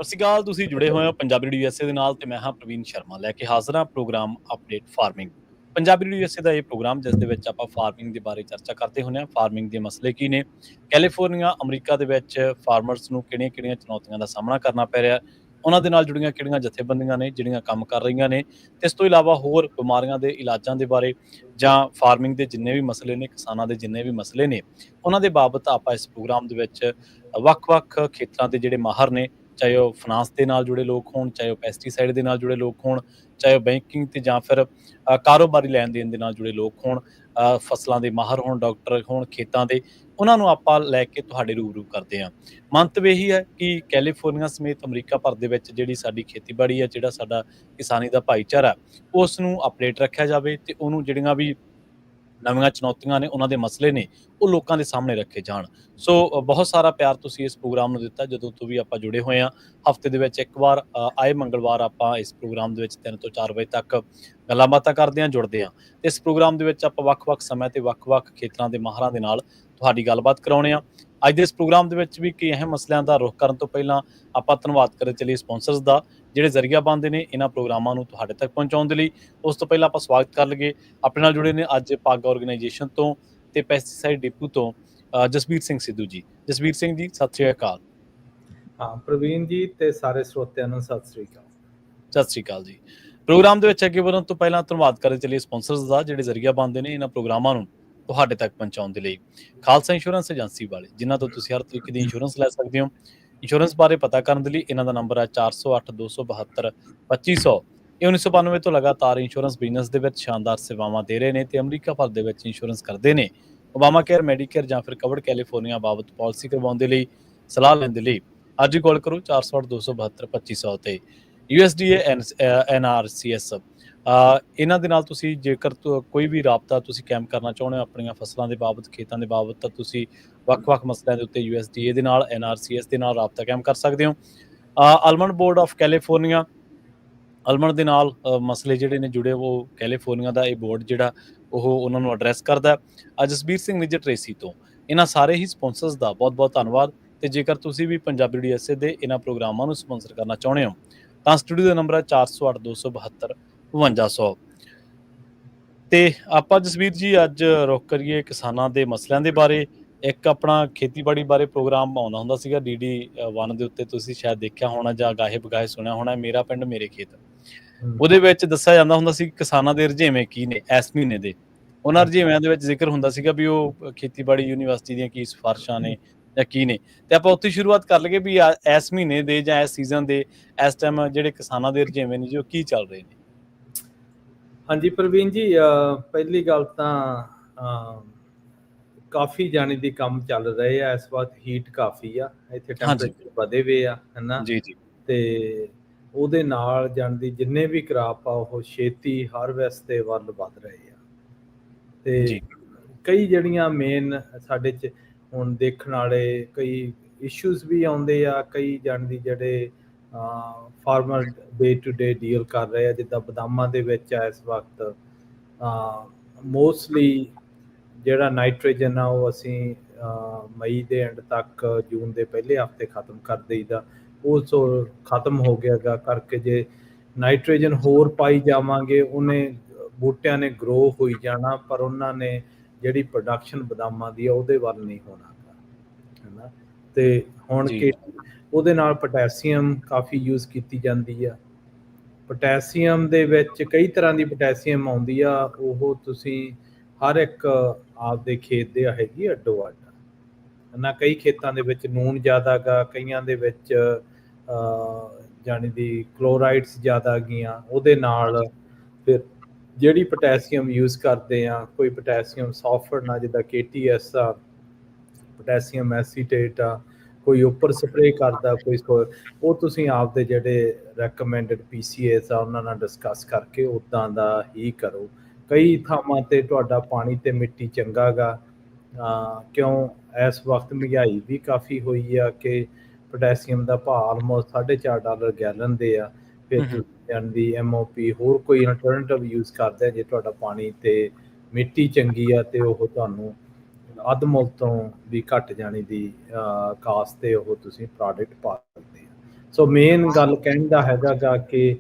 ਸਤਿ ਸ਼੍ਰੀ ਅਕਾਲ। ਤੁਸੀਂ ਜੁੜੇ ਹੋਏ ਹੋ ਪੰਜਾਬੀ ਰੇਡੀਓ USA ਦੇ ਨਾਲ ਤੇ ਮੈਂ ਹਾਂ ਪ੍ਰਵੀਨ ਸ਼ਰਮਾ ਲੈ ਕੇ ਹਾਜ਼ਰ ਹਾਂ program update farming. Punjabi radio USA ਦਾ ਇਹ ਪ੍ਰੋਗਰਾਮ ਜਿਸ ਦੇ ਵਿੱਚ ਆਪਾਂ ਫਾਰਮਿੰਗ ਦੇ ਬਾਰੇ ਚਰਚਾ ਕਰਦੇ ਹੁੰਦੇ ਹਾਂ। ਫਾਰਮਿੰਗ ਦੇ ਮਸਲੇ ਕੀ ਨੇ, ਕੈਲੀਫੋਰਨੀਆ ਅਮਰੀਕਾ ਦੇ ਵਿੱਚ ਫਾਰਮਰਸ ਨੂੰ ਕਿਹੜੀਆਂ-ਕਿਹੜੀਆਂ ਚੁਣੌਤੀਆਂ ਦਾ ਸਾਹਮਣਾ ਕਰਨਾ ਪੈ ਰਿਹਾ, ਉਹਨਾਂ ਦੇ ਨਾਲ ਜੁੜੀਆਂ ਕਿਹੜੀਆਂ ਜਥੇਬੰਦੀਆਂ ਨੇ ਜਿਹੜੀਆਂ ਕੰਮ ਕਰ ਰਹੀਆਂ ਨੇ, ਤੇ ਇਸ ਤੋਂ ਇਲਾਵਾ ਹੋਰ ਬਿਮਾਰੀਆਂ ਦੇ ਇਲਾਜਾਂ ਦੇ ਬਾਰੇ ਜਾਂ ਫਾਰਮਿੰਗ ਦੇ ਜਿੰਨੇ ਵੀ ਮਸਲੇ ਨੇ, ਕਿਸਾਨਾਂ ਦੇ ਜਿੰਨੇ ਵੀ ਮਸਲੇ ਨੇ, ਉਹਨਾਂ ਦੇ ਬਾਬਤ ਆਪਾਂ ਇਸ ਪ੍ਰੋਗਰਾਮ ਦੇ ਵਿੱਚ ਵੱਖ-ਵੱਖ ਖੇਤਰਾਂ ਦੇ ਜਿਹੜੇ ਮਾਹਰ ਨੇ, ਚਾਹੇ ਉਹ ਫਾਈਨਾਂਸ ਦੇ ਨਾਲ ਜੁੜੇ ਲੋਕ ਹੋਣ, ਚਾਹੇ ਉਹ ਪੈਸਟੀਸਾਈਡ ਦੇ ਨਾਲ ਜੁੜੇ ਲੋਕ ਹੋਣ, ਚਾਹੇ ਉਹ ਬੈਂਕਿੰਗ ਤੇ ਜਾਂ ਫਿਰ ਕਾਰੋਬਾਰੀ ਲੈਣ-ਦੇਣ ਦੇ ਨਾਲ ਜੁੜੇ ਲੋਕ ਹੋਣ, ਫਸਲਾਂ ਦੇ ਮਾਹਰ ਹੋਣ, ਡਾਕਟਰ ਹੋਣ ਖੇਤਾਂ ਦੇ, ਉਹਨਾਂ ਨੂੰ ਆਪਾਂ ਲੈ ਕੇ ਤੁਹਾਡੇ ਰੂਬਰੂ ਕਰਦੇ ਹਾਂ। ਮੰਤਵ ਇਹੀ ਹੈ ਕਿ ਕੈਲੀਫੋਰਨੀਆ ਸਮੇਤ ਅਮਰੀਕਾ ਭਰ ਦੇ ਵਿੱਚ ਜਿਹੜੀ ਸਾਡੀ ਖੇਤੀਬਾੜੀ ਹੈ, ਜਿਹੜਾ ਸਾਡਾ ਕਿਸਾਨੀ ਦਾ ਭਾਈਚਾਰਾ, ਉਸ ਨੂੰ ਅਪਡੇਟ ਰੱਖਿਆ ਜਾਵੇ ਤੇ ਉਹਨੂੰ ਜਿਹੜੀਆਂ ਵੀ ਨਵੀਆਂ ਚੁਣੌਤੀਆਂ ਨੇ, ਉਹਨਾਂ ਦੇ ਮਸਲੇ ਨੇ, ਉਹ ਲੋਕਾਂ ਦੇ ਸਾਹਮਣੇ ਰੱਖੇ ਜਾਣ। ਸੋ ਬਹੁਤ ਸਾਰਾ ਪਿਆਰ ਤੁਸੀਂ ਇਸ ਪ੍ਰੋਗਰਾਮ ਨੂੰ ਦਿੱਤਾ ਜਦੋਂ ਤੋਂ ਵੀ ਆਪਾਂ ਜੁੜੇ ਹੋਏ ਹਾਂ। ਹਫ਼ਤੇ ਦੇ ਵਿੱਚ ਇੱਕ ਵਾਰ ਆਏ ਮੰਗਲਵਾਰ ਆਪਾਂ ਇਸ ਪ੍ਰੋਗਰਾਮ ਦੇ ਵਿੱਚ 3 ਤੋਂ 4 ਵਜੇ ਤੱਕ ਗੱਲਾਂ ਬਾਤਾਂ ਕਰਦੇ ਹਾਂ, ਜੁੜਦੇ ਹਾਂ। ਇਸ ਪ੍ਰੋਗਰਾਮ ਦੇ ਵਿੱਚ ਆਪਾਂ ਵੱਖ-ਵੱਖ ਸਮੇਂ ਤੇ ਵੱਖ-ਵੱਖ ਖੇਤਰਾਂ ਦੇ ਮਾਹਰਾਂ ਦੇ ਨਾਲ ਤੁਹਾਡੀ ਗੱਲਬਾਤ ਕਰਾਉਂਦੇ ਹਾਂ। ਅੱਜ ਦੇ ਇਸ ਪ੍ਰੋਗਰਾਮ ਦੇ ਵਿੱਚ ਵੀ ਕਈ ਅਹਿਮ ਮਸਲਿਆਂ ਦਾ ਰੁੱਖ ਕਰਨ ਤੋਂ ਪਹਿਲਾਂ ਆਪਾਂ ਧੰਨਵਾਦ ਕਰਨ ਚੱਲੀਏ ਸਪਾਂਸਰਸ ਦਾ, ਜਿਹੜੇ ਜ਼ਰੀਆ ਬਣਦੇ ਨੇ ਇਹਨਾਂ ਪ੍ਰੋਗਰਾਮਾਂ ਨੂੰ ਤੁਹਾਡੇ ਤੱਕ ਪਹੁੰਚਾਉਣ ਦੇ ਲਈ। ਉਸ ਤੋਂ ਪਹਿਲਾਂ ਆਪਾਂ ਸਵਾਗਤ ਕਰ ਲਈਏ, ਆਪਣੇ ਨਾਲ ਜੁੜੇ ਨੇ ਅੱਜ ਪੱਗ ਆਰਗੇਨਾਈਜੇਸ਼ਨ ਤੋਂ ਤੇ ਪੈਸਟੀਸਾਈਡ ਡਿਪੂ ਤੋਂ ਜਸਬੀਰ ਸਿੰਘ ਸਿੱਧੂ ਜੀ। ਜਸਬੀਰ ਸਿੰਘ ਜੀ, ਸਤਿ ਸ਼੍ਰੀ ਅਕਾਲ। ਹਾਂ ਪ੍ਰਵੀਨ ਜੀ ਤੇ ਸਾਰੇ ਸਰੋਤਿਆਂ ਨੂੰ ਸਤਿ ਸ਼੍ਰੀ ਅਕਾਲ। ਸਤਿ ਸ਼੍ਰੀ ਅਕਾਲ ਜੀ। ਪ੍ਰੋਗਰਾਮ ਦੇ ਵਿੱਚ ਅੱਗੇ ਵਧਣ ਤੋਂ ਪਹਿਲਾਂ ਧੰਨਵਾਦ ਕਰਨ ਚੱਲੀਏ ਸਪਾਂਸਰਸ ਦਾ, ਜਿਹੜੇ ਜ਼ਰੀਆ ਬਣਦੇ ਨੇ ਇਹਨਾਂ ਪ੍ਰੋਗਰਾਮਾਂ ਨੂੰ ਤੁਹਾਡੇ ਤੱਕ ਪਹੁੰਚਾਉਣ ਦੇ ਲਈ। ਖਾਲਸਾ ਇੰਸ਼ੋਰੈਂਸ ਏਜੰਸੀ ਵਾਲੇ, ਜਿਨ੍ਹਾਂ ਤੋਂ ਤੁਸੀਂ ਹਰ ਤਰੀਕੇ ਦੀ ਇੰਸ਼ੋਰੈਂਸ ਲੈ ਸਕਦੇ ਹੋ। ਇੰਸ਼ੋਰੈਂਸ ਬਾਰੇ ਪਤਾ ਕਰਨ ਦੇ ਲਈ ਇਹਨਾਂ ਦਾ ਨੰਬਰ ਹੈ 4082722500। ਇਹ 1992 ਤੋਂ ਲਗਾਤਾਰ ਇੰਸ਼ੋਰੈਂਸ ਬਿਜ਼ਨਸ ਦੇ ਵਿੱਚ ਸ਼ਾਨਦਾਰ ਸੇਵਾਵਾਂ ਦੇ ਰਹੇ ਨੇ ਤੇ ਅਮਰੀਕਾ ਭਰ ਦੇ ਵਿੱਚ ਇੰਸ਼ੋਰੈਂਸ ਕਰਦੇ ਨੇ। ਓਬਾਮਾ ਕੇਅਰ, ਮੈਡੀਕੇਅਰ ਜਾਂ ਫਿਰ ਕਵਰਡ ਕੈਲੀਫੋਰਨੀਆ ਬਾਬਤ ਪਾਲਿਸੀ ਕਰਵਾਉਣ ਦੇ ਲਈ, ਸਲਾਹ ਲੈਣ ਦੇ ਲਈ ਅੱਜ ਹੀ ਕਾਲ ਕਰੋ 4082722500 ਤੇ। USDA NRCS ਇਹਨਾਂ ਦੇ ਨਾਲ ਤੁਸੀਂ ਜੇਕਰ ਕੋਈ ਵੀ ਰਾਬਤਾ ਤੁਸੀਂ ਕਾਇਮ ਕਰਨਾ ਚਾਹੁੰਦੇ ਹੋ ਆਪਣੀਆਂ ਫਸਲਾਂ ਦੇ ਬਾਬਤ, ਖੇਤਾਂ ਦੇ ਬਾਬਤ, ਤਾਂ ਤੁਸੀਂ ਵੱਖ-ਵੱਖ ਮਸਲਿਆਂ ਦੇ ਉੱਤੇ USDA ਦੇ ਨਾਲ, NRCS ਦੇ ਨਾਲ ਰਾਬਤਾ ਕਾਇਮ ਕਰ ਸਕਦੇ ਹੋ। Almond board of California, almond ਦੇ ਨਾਲ ਮਸਲੇ ਜਿਹੜੇ ਨੇ ਜੁੜੇ, ਉਹ ਕੈਲੀਫੋਰਨੀਆ ਦਾ ਇਹ ਬੋਰਡ ਜਿਹੜਾ ਉਹ ਉਹਨਾਂ ਨੂੰ ਐਡਰੈਸ ਕਰਦਾ। ਜਸਬੀਰ ਸਿੰਘ ਨਿੱਜਰ ਟਰੇਸੀ ਤੋਂ ਇਹਨਾਂ ਸਾਰੇ ਹੀ ਸਪਾਂਸਰਸ ਦਾ ਬਹੁਤ-ਬਹੁਤ ਧੰਨਵਾਦ। ਤੇ ਜੇਕਰ ਤੁਸੀਂ ਵੀ ਪੰਜਾਬੀ ਰੇਡੀਓ USA ਦੇ ਇਹਨਾਂ ਪ੍ਰੋਗਰਾਮਾਂ ਨੂੰ ਸਪਾਂਸਰ ਕਰਨਾ ਚਾਹੁੰਦੇ ਹੋ ਤਾਂ ਸਟੂਡੀਓ ਦਾ ਨੰਬਰ ਹੈ 4082722500। ਤੇ ਆਪਾਂ ਜਸਬੀਰ ਜੀ ਅੱਜ ਰੁੱਖ ਕਰੀਏ ਕਿਸਾਨਾਂ ਦੇ ਮਸਲਿਆਂ ਦੇ ਬਾਰੇ। ਇੱਕ ਆਪਣਾ ਖੇਤੀਬਾੜੀ ਬਾਰੇ ਪ੍ਰੋਗਰਾਮ ਆਉਂਦਾ ਹੁੰਦਾ ਸੀਗਾ DD 1 ਦੇ ਉੱਤੇ, ਤੁਸੀਂ ਸ਼ਾਇਦ ਦੇਖਿਆ ਹੋਣਾ ਜਾਂ ਗਾਹੇ ਬਗਾਹੇ ਸੁਣਿਆ ਹੋਣਾ, ਮੇਰਾ ਪਿੰਡ ਮੇਰੇ ਖੇਤ। ਉਹਦੇ ਵਿੱਚ ਦੱਸਿਆ ਜਾਂਦਾ ਹੁੰਦਾ ਸੀ ਕਿਸਾਨਾਂ ਦੇ ਰੁਝੇਵੇਂ ਕੀ ਨੇ ਇਸ ਮਹੀਨੇ ਦੇ। ਉਹਨਾਂ ਰੁਝੇਵਿਆਂ ਦੇ ਵਿੱਚ ਜ਼ਿਕਰ ਹੁੰਦਾ ਸੀਗਾ ਵੀ ਉਹ ਖੇਤੀਬਾੜੀ ਯੂਨੀਵਰਸਿਟੀ ਦੀਆਂ ਕੀ ਸਿਫਾਰਿਸ਼ਾਂ ਨੇ ਜਾਂ ਕੀ ਨੇ। ਤੇ ਆਪਾਂ ਉੱਥੇ ਸ਼ੁਰੂਆਤ ਕਰ ਲਈਏ ਵੀ ਇਸ ਮਹੀਨੇ ਦੇ ਜਾਂ ਇਸ ਸੀਜ਼ਨ ਦੇ ਇਸ ਟਾਈਮ ਜਿਹੜੇ ਕਿਸਾਨਾਂ ਦੇ ਰੁਝੇਵੇਂ ਨੇ ਜੋ ਕੀ ਚੱਲ ਰਹੇ ਨੇ। ਹਾਂਜੀ ਪ੍ਰਵੀਨ ਜੀ, ਪਹਿਲੀ ਗੱਲ ਤਾਂ ਕਾਫੀ ਜਾਣੀ ਦੀ ਕੰਮ ਚੱਲ ਰਹੇ ਆ ਇਸ ਵਕਤ, ਹੀਟ ਕਾਫੀ ਆ ਇੱਥੇ, ਟੈਂਪਰੇਚਰ ਵਧੇ ਵੇ ਆ, ਹੈ ਨਾ ਜੀ। ਤੇ ਉਹਦੇ ਨਾਲ ਜਾਣ ਦੀ ਜਿੰਨੇ ਵੀ ਕਰਾਪ ਆ ਉਹ ਛੇਤੀ ਹਾਰਵੈਸਟ ਦੇ ਵੱਲ ਵੱਧ ਰਹੇ ਆ। ਤੇ ਕਈ ਜਿਹੜੀਆਂ ਮੇਨ ਸਾਡੇ 'ਚ ਹੁਣ ਦੇਖਣ ਵਾਲੇ ਕਈ ਇਸ਼ੂਜ਼ ਵੀ ਆਉਂਦੇ ਆ, ਕਈ ਜਾਣ ਦੀ ਜਿਹੜੇ farmer day to day deal ਕਰ ਰਹੇ ਆ। ਜਿੱਦਾਂ ਬਦਾਮਾਂ ਦੇ ਵਿੱਚ ਆ ਇਸ ਵਕਤ ਮੋਸਟਲੀ ਜਿਹੜਾ ਨਾਈਟ੍ਰੋਜਨ ਆ ਉਹ ਅਸੀਂ ਮਈ ਦੇ ਐਂਡ ਤੱਕ, ਜੂਨ ਦੇ ਪਹਿਲੇ ਹਫ਼ਤੇ ਖ਼ਤਮ ਕਰ ਦੇਈਦਾ। ਉਹ ਖ਼ਤਮ ਹੋ ਗਿਆ ਗਾ ਕਰਕੇ ਜੇ ਨਾਈਟ੍ਰੋਜਨ ਹੋਰ ਪਾਈ ਜਾਵਾਂਗੇ ਉਹਨੇ ਬੂਟਿਆਂ ਨੇ ਗਰੋ ਹੋਈ ਜਾਣਾ, ਪਰ ਉਹਨਾਂ ਨੇ ਜਿਹੜੀ ਪ੍ਰੋਡਕਸ਼ਨ ਬਦਾਮਾਂ ਦੀ ਆ ਉਹਦੇ ਵੱਲ ਨਹੀਂ ਹੋਣਾ ਗਾ, ਹੈ ਨਾ। ਤੇ ਹੁਣ ਕਿ ਉਹਦੇ ਨਾਲ ਪੋਟੈਸੀਅਮ ਕਾਫੀ ਯੂਜ਼ ਕੀਤੀ ਜਾਂਦੀ ਆ। ਪੋਟੈਸੀਅਮ ਦੇ ਵਿੱਚ ਕਈ ਤਰ੍ਹਾਂ ਦੀ ਪੋਟੈਸੀਅਮ ਆਉਂਦੀ ਆ, ਉਹ ਤੁਸੀਂ ਹਰ ਇੱਕ ਆਪਦੇ ਖੇਤ ਦੇ ਹੈਗੀ ਅੱਡੋ ਅੱਡ, ਹੈ ਨਾ। ਕਈ ਖੇਤਾਂ ਦੇ ਵਿੱਚ ਨੂਣ ਜ਼ਿਆਦਾ ਗਾ, ਕਈਆਂ ਦੇ ਵਿੱਚ ਜਾਣੀ ਦੀ ਕਲੋਰਾਈਡਸ ਜ਼ਿਆਦਾ ਗਈਆਂ। ਉਹਦੇ ਨਾਲ ਫਿਰ ਜਿਹੜੀ ਪੋਟੈਸੀਅਮ ਯੂਜ਼ ਕਰਦੇ ਆ, ਕੋਈ ਪੋਟੈਸੀਅਮ ਸੌਫਟ ਆ ਜਿੱਦਾਂ KTS ਆ, ਪੋਟੈਸੀਅਮ ਐਸੀਟੇਟ ਆ, ਕੋਈ ਉੱਪਰ ਸਪਰੇਅ ਕਰਦਾ, ਕੋਈ ਉਹ ਤੁਸੀਂ ਆਪਦੇ ਜਿਹੜੇ ਰੈਕਮੈਂਡਡ PCAs ਆ ਉਹਨਾਂ ਨਾਲ ਡਿਸਕਸ ਕਰਕੇ ਉੱਦਾਂ ਦਾ ਹੀ ਕਰੋ। ਕਈ ਥਾਵਾਂ 'ਤੇ ਤੁਹਾਡਾ ਪਾਣੀ ਅਤੇ ਮਿੱਟੀ ਚੰਗਾ ਗਾ, ਕਿਉਂ ਇਸ ਵਕਤ ਮਹਿੰਗਾਈ ਵੀ ਕਾਫੀ ਹੋਈ ਆ ਕਿ ਪੋਟੈਸੀਅਮ ਦਾ ਭਾਅ ਆਲਮੋਸਟ $4.5 ਗੈਲਨ ਦੇ ਆ। ਫਿਰ ਤੁਸੀਂ ਜਾਣਦੀ MOP ਹੋਰ ਕੋਈ ਅਲਟਰਨੇਟਿਵ ਯੂਜ਼ ਕਰਦੇ ਜੇ ਤੁਹਾਡਾ ਪਾਣੀ ਅਤੇ ਮਿੱਟੀ ਚੰਗੀ ਆ ਅਤੇ ਉਹ ਤੁਹਾਨੂੰ ਅੱਧ ਮੁੱਲ ਤੋਂ ਵੀ ਘੱਟ ਜਾਣੀ ਦੀ ਕਾਸਟ 'ਤੇ ਉਹ ਤੁਸੀਂ ਪ੍ਰੋਡਕਟ ਪਾ ਸਕਦੇ ਆ। ਸੋ ਮੇਨ ਗੱਲ ਕਹਿਣ ਦਾ ਹੈਗਾ ਗਾ ਕਿ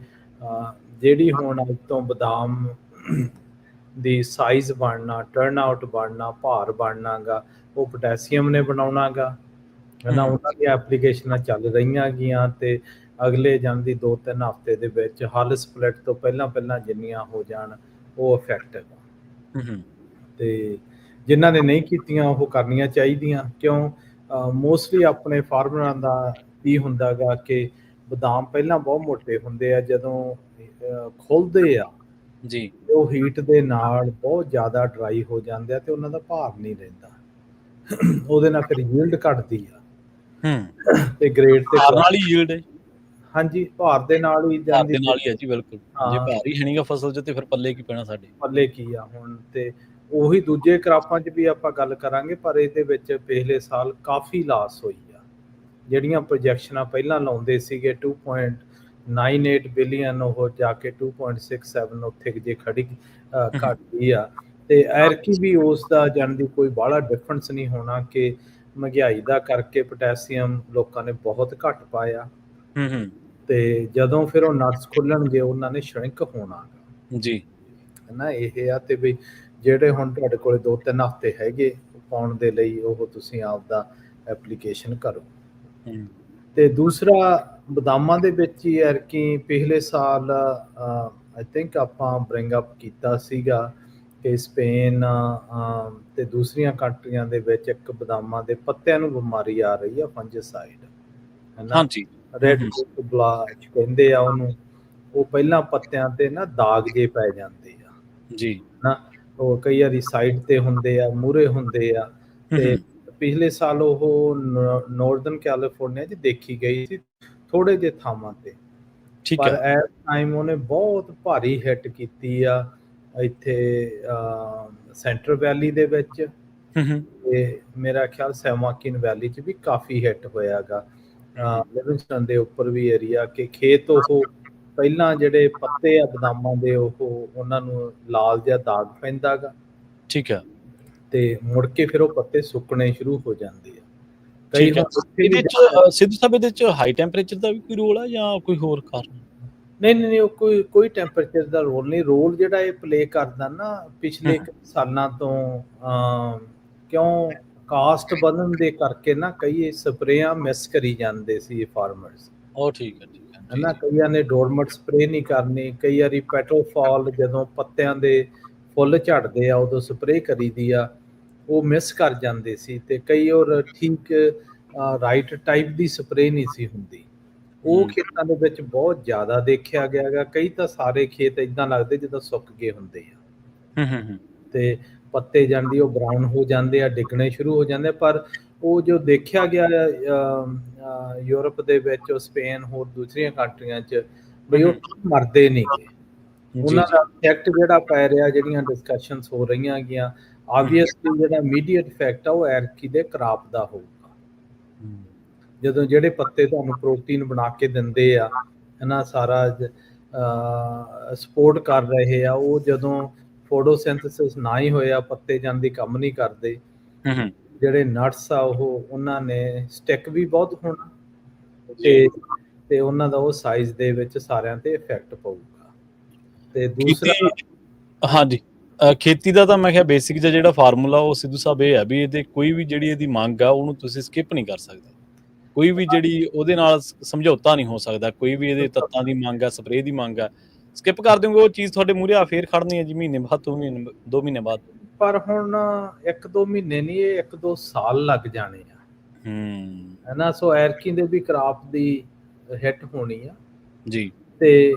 ਜਿਹੜੀ ਹੁਣ ਅੱਜ ਤੋਂ ਬਦਾਮ ਦੀ ਸਾਈਜ਼ ਬਣਨਾ, ਟਰਨ ਆਊਟ ਬਣਨਾ, ਭਾਰ ਬਣਨਾ ਗਾ, ਉਹ ਪੋਟੈਸੀਅਮ ਨੇ ਬਣਾਉਣਾ ਗਾ, ਹੈ ਨਾ। ਉਹਨਾਂ ਦੀਆਂ ਐਪਲੀਕੇਸ਼ਨਾਂ ਚੱਲ ਰਹੀਆਂ ਗੀਆਂ ਤੇ ਅਗਲੇ ਜਾਂਦੀ 2-3 ਹਫ਼ਤੇ ਦੇ ਵਿੱਚ ਹਲ ਸਪਲਿਟ ਤੋਂ ਪਹਿਲਾਂ ਜਿੰਨੀਆਂ ਹੋ ਜਾਣ ਉਹ ਇਫੈਕਟਿਵ। ਤੇ ਜਿਨ੍ਹਾਂ ਨੇ ਨਹੀਂ ਕੀਤੀਆਂ ਉਹ ਕਰਨੀਆਂ ਚਾਹੀਦੀਆਂ। ਕਿਉਂ? ਮੋਸਟਲੀ ਆਪਣੇ ਫਾਰਮਰਾਂ ਦਾ ਕੀ ਹੁੰਦਾ ਗਾ ਕਿ ਬਦਾਮ ਪਹਿਲਾਂ ਬਹੁਤ ਮੋਟੇ ਹੁੰਦੇ ਆ, ਜਦੋਂ ਖੁੱਲ੍ਹਦੇ ਆ ਜੀ, ਉਹ ਹੀਟ ਦੇ ਨਾਲ ਬਹੁਤ ਜ਼ਿਆਦਾ ਡਰਾਈ ਹੋ ਜਾਂਦੇ ਆ ਤੇ ਉਹਨਾਂ ਦਾ ਭਾਰ ਨਹੀਂ ਰਹਿੰਦਾ। ਉਹਦੇ ਨਾਲ ਫਿਰ ਯੀਲਡ ਘਟਦੀ ਆ ਤੇ ਗ੍ਰੇਡ ਤੇ ਭਾਰ ਨਾਲ ਹੀ ਯੀਲਡ ਹੈ। ਹਾਂਜੀ, ਭਾਰ ਦੇ ਨਾਲ ਹੀ ਭਾਰ ਜਾਂਦੀ। ਦੇ ਨਾਲ ਹੀ ਹੈ ਜੀ, ਬਿਲਕੁਲ। ਜੇ ਹਾਂ, ਭਾਰ ਹੀ ਹੈ ਨੀਗਾ ਫਸਲ 'ਚ ਤੇ ਫਿਰ ਪੱਲੇ ਕੀ ਪੈਣਾ ਸਾਡੇ। ਪੱਲੇ ਕੀ ਆ ਹੁਣ। ਤੇ ਉਹੀ ਦੂਜੇ ਕਰਾਪਾਂ 'ਚ ਵੀ ਆਪਾਂ ਗੱਲ ਕਰਾਂਗੇ, ਪਰ ਇਹਦੇ ਵਿੱਚ ਪਿਛਲੇ ਸਾਲ ਕਾਫੀ ਲਾਸ ਹੋਈ ਆ। ਜਿਹੜੀਆਂ ਪ੍ਰੋਜੈਕਸ਼ਨਾਂ ਪਹਿਲਾਂ ਲਾਉਂਦੇ ਸੀਗੇ 2.98 ਬਿਲੀਅਨ, ਉਹ ਜਾ ਕੇ 2.67 ਉੱਥੇ ਜੇ ਖੜੀ ਘੱਟ ਗਈ ਆ। ਤੇ ਐਰਕੀ ਵੀ ਉਸ ਦਾ ਜਾਣ ਦੀ ਕੋਈ ਬਾਹਲਾ ਡਿਫਰੈਂਸ ਨਹੀਂ ਹੋਣਾ ਕਿ ਮਹਿੰਗਾਈ ਦਾ ਕਰਕੇ ਪੋਟੈਸੀਅਮ ਲੋਕਾਂ ਨੇ ਬਹੁਤ ਘੱਟ ਪਾਇਆ ਤੇ ਜਦੋਂ ਫਿਰ ਉਹ ਨਟਸ ਖੁੱਲਣਗੇ ਉਹਨਾਂ ਨੇ ਸ਼ਰਿੰਕ ਹੋਣਾ ਜੀ, ਹੈ ਨਾ। ਇਹ ਆ ਤੇ ਵੀ ਜਿਹੜੇ ਹੁਣ ਤੁਹਾਡੇ ਕੋਲ 2-3 ਹਫ਼ਤੇ ਹੈਗੇ ਪਾਉਣ ਦੇ ਲਈ, ਉਹ ਤੁਸੀਂ ਆਪਦਾ ਐਪਲੀਕੇਸ਼ਨ ਕਰੋ। ਤੇ ਦੂਸਰਾ ਬਦਾਮਾਂ ਦੇ ਵਿੱਚ ਹੀ ਐਰਕੀ ਪਿਛਲੇ ਸਾਲ ਆਈ ਥਿੰਕ ਆਪਾਂ ਬ੍ਰਿੰਗ ਅਪ ਕੀਤਾ ਸੀਗਾ ਕਿ ਸਪੇਨ ਤੇ ਦੂਸਰੀਆਂ ਕੰਟਰੀਆਂ ਦੇ ਵਿੱਚ ਇੱਕ ਬਦਾਮਾਂ ਦੇ ਪੱਤਿਆਂ ਨੂੰ ਬਿਮਾਰੀ ਆ ਰਹੀ ਆ, ਫੰਜਸਾਈਡ, ਹੈ ਨਾ। ਹਾਂਜੀ, ਰੈਡ ਬਲਾਚ ਕਹਿੰਦੇ ਆ ਉਹਨੂੰ। ਉਹ ਪਹਿਲਾਂ ਪੱਤਿਆਂ ਤੇ ਨਾ ਦਾਗ ਜੇ ਪੈ ਜਾਂਦੇ ਆ ਜੀ, ਨਾ। ਉਹ ਕਈ ਵਾਰੀ ਸਾਈਡ ਤੇ ਹੁੰਦੇ ਆ, ਮੂਹਰੇ ਹੁੰਦੇ ਆ। ਤੇ ਪਿਛਲੇ ਸਾਲ ਉਹ ਨਾਰਥਰਨ ਕੈਲੀਫੋਰਨੀਆ 'ਚ ਦੇਖੀ ਗਈ ਸੀ ਥੋੜੇ ਜਿਹੇ ਥਾਵਾਂ ਤੇ, ਠੀਕ ਪਰ ਹੈ। ਇਸ ਟਾਈਮ ਉਹਨੇ ਬਹੁਤ ਭਾਰੀ ਹਿੱਟ ਕੀਤੀ ਆ ਇੱਥੇ ਸੈਂਟਰ ਵੈਲੀ ਦੇ ਵਿੱਚ। ਤੇ ਮੇਰਾ ਖਿਆਲ ਸੈਮਾਕਿਨ ਵੈਲੀ 'ਚ ਵੀ ਕਾਫੀ ਹਿੱਟ ਹੋਇਆ ਗਾ। ਲਿਵਿੰਗਸਟਨ ਦੇ ਉੱਪਰ ਵੀ ਏਰੀਆ ਕਿ ਖੇਤ ਉਹ ਪਹਿਲਾਂ ਜਿਹੜੇ ਪੱਤੇ ਆ ਬਦਾਮਾਂ ਦੇ ਉਹਨਾਂ ਨੂੰ ਲਾਲ ਜਿਹਾ ਦਾਗ ਪੈਂਦਾ ਗਾ, ਠੀਕ ਹੈ, ਤੇ ਮੁੜ ਕੇ ਫਿਰ ਉਹ ਪੱਤੇ ਸੁੱਕਣੇ ਸ਼ੁਰੂ ਹੋ ਜਾਂਦੇ ਆ। ਕਈ ਠੀਕ ਹੈ। ਇਹਦੇ 'ਚ ਸਿੱਧੂ ਸਾਹਿਬ ਇਹਦੇ 'ਚ ਹਾਈ ਟੈਂਪਰੇਚਰ ਦਾ ਵੀ ਕੋਈ ਰੋਲ ਆ ਜਾਂ ਕੋਈ ਹੋਰ ਕਾਰਨ? ਨਹੀਂ, ਉਹ ਕੋਈ ਟੈਂਪਰੇਚਰ ਦਾ ਰੋਲ ਨਹੀਂ। ਰੋਲ ਜਿਹੜਾ ਇਹ ਪਲੇ ਕਰਦਾ ਨਾ ਪਿਛਲੇ ਸਾਲਾਂ ਤੋਂ, ਕਿਉਂ ਕਾਸਟ ਵਧਣ ਦੇ ਕਰਕੇ ਨਾ ਕਈ ਸਪਰੇਆਂ ਮਿਸ ਕਰੀ ਜਾਂਦੇ ਸੀ ਫਾਰਮਰਸ, ਉਹ ਠੀਕ ਹੈ, ਹੈ ਨਾ। ਕਈਆਂ ਨੇ ਡੋਰਮਟ ਸਪਰੇ ਨਹੀਂ ਕਰਨੀ, ਕਈ ਵਾਰੀ ਪੈਟਰੋਫਾਲ ਜਦੋਂ ਪੱਤਿਆਂ ਦੇ ਫੁੱਲ ਝੜਦੇ ਆ ਉਦੋਂ ਸਪਰੇ ਕਰੀਦੀ ਆ, ਉਹ ਮਿਸ ਕਰ ਜਾਂਦੇ ਸੀ। ਤੇ ਕਈ ਹੋਰ ਠੀਕ ਰਾਈਟ ਟਾਈਪ ਦੀ ਸਪਰੇ ਨਹੀਂ ਸੀ ਹੁੰਦੀ। ਉਹ ਖੇਤਾਂ ਦੇ ਵਿੱਚ ਬਹੁਤ ਜ਼ਿਆਦਾ ਦੇਖਿਆ ਗਿਆ ਗਾ। ਕਈ ਤਾਂ ਸਾਰੇ ਖੇਤ ਇਦਾਂ ਲੱਗਦੇ ਜਿੱਦਾਂ ਸੁੱਕ ਗਏ ਹੁੰਦੇ ਆ ਤੇ ਪੱਤੇ ਜਾਂਦੀ ਉਹ ਬਰਾਊਨ ਹੋ ਜਾਂਦੇ ਆ, ਡਿੱਗਣੇ ਸ਼ੁਰੂ ਹੋ ਜਾਂਦੇ। ਪਰ ਉਹ ਜੋ ਦੇਖਿਆ ਗਿਆ ਯੂਰਪ ਦੇ ਵਿੱਚ, ਸਪੇਨ, ਹੋਰ ਦੂਸਰੀਆਂ ਕੰਟਰੀਆਂ 'ਚ, ਬਈ ਉਹ ਮਰਦੇ ਨਹੀਂ ਗਏ। ਉਹਨਾਂ ਦਾ ਇਫੈਕਟ ਜਿਹੜਾ ਪੈ ਰਿਹਾ, ਜਿਹੜੀਆਂ ਡਿਸਕਸ਼ਨਸ ਹੋ ਰਹੀਆਂ ਹੈਗੀਆਂ, ਆਬਵੀਅਸਲੀ ਜਿਹੜਾ ਇਮੀਡੀਏਟ ਇਫੈਕਟ ਆ ਉਹ ਐਰਕੀ ਦੇ ਕਰਾਪ ਦਾ ਹੋਊਗਾ। ਜਦੋਂ ਜਿਹੜੇ ਪੱਤੇ ਤੁਹਾਨੂੰ ਪ੍ਰੋਟੀਨ ਬਣਾ ਕੇ ਦਿੰਦੇ ਆ, ਹੈ ਨਾ, ਸਾਰਾ ਸਪੋਰਟ ਕਰ ਰਹੇ ਆ, ਉਹ ਜਦੋਂ ਫੋਟੋਸਿੰਥੇਸਿਸ ਨਾ ਹੀ ਹੋਇਆ, ਪੱਤੇ ਜਾਂਦੀ ਕੰਮ ਨਹੀਂ ਕਰਦੇ, ਜਿਹੜੇ ਨਟਸ ਆ ਉਹਨਾਂ ਨੇ ਸਟਿਕ ਵੀ ਬਹੁਤ ਹੋਣਾ ਤੇ ਉਹਨਾਂ ਦਾ ਉਹ ਸਾਈਜ਼ ਦੇ ਵਿੱਚ ਸਾਰਿਆਂ ਤੇ ਇਫੈਕਟ ਪਊਗਾ। ਤੇ ਦੂਸਰਾ, ਹਾਂਜੀ, ਖੇਤੀ ਦਾ ਤਾਂ ਮੈਂ ਕਿਹਾ ਬੇਸਿਕ ਜਿਹਾ ਜਿਹੜਾ ਫਾਰਮੂਲਾ ਉਹ ਸਿੱਧੂ ਸਾਹਿਬ ਇਹ ਹੈ ਵੀ ਇਹਦੇ ਕੋਈ ਵੀ ਜਿਹੜੀ ਇਹਦੀ ਮੰਗ ਆ ਉਹਨੂੰ ਤੁਸੀਂ ਸਕਿਪ ਨਹੀਂ ਕਰ ਸਕਦੇ। ਕੋਈ ਵੀ ਜਿਹੜੀ ਉਹਦੇ ਨਾਲ ਸਮਝੌਤਾ ਨਹੀਂ ਹੋ ਸਕਦਾ। ਕੋਈ ਵੀ ਇਹਦੇ ਤੱਤਾਂ ਦੀ ਮੰਗ ਆ, ਸਪਰੇਅ ਦੀ ਮੰਗ ਆ, ਸਕਿਪ ਕਰ ਦਿਓਗੇ ਉਹ ਚੀਜ਼ ਤੁਹਾਡੇ ਮੂਹਰੇ ਆ ਫੇਰ ਖੜਨੀ ਹੈ ਜੀ, ਮਹੀਨੇ ਬਾਅਦ, 2 ਮਹੀਨੇ ਬਾਅਦ। ਪਰ ਹੁਣ 1-2 ਮਹੀਨੇ ਨਹੀਂ, ਇਹ 1-2 ਸਾਲ ਲੱਗ ਜਾਣੇ ਆ, ਹੈ ਨਾ। ਸੋ ਐਰਕੀ ਦੇ ਵੀ ਕਰਾਪ ਦੀ ਹਿੱਟ ਹੋਣੀ ਆ ਜੀ, ਤੇ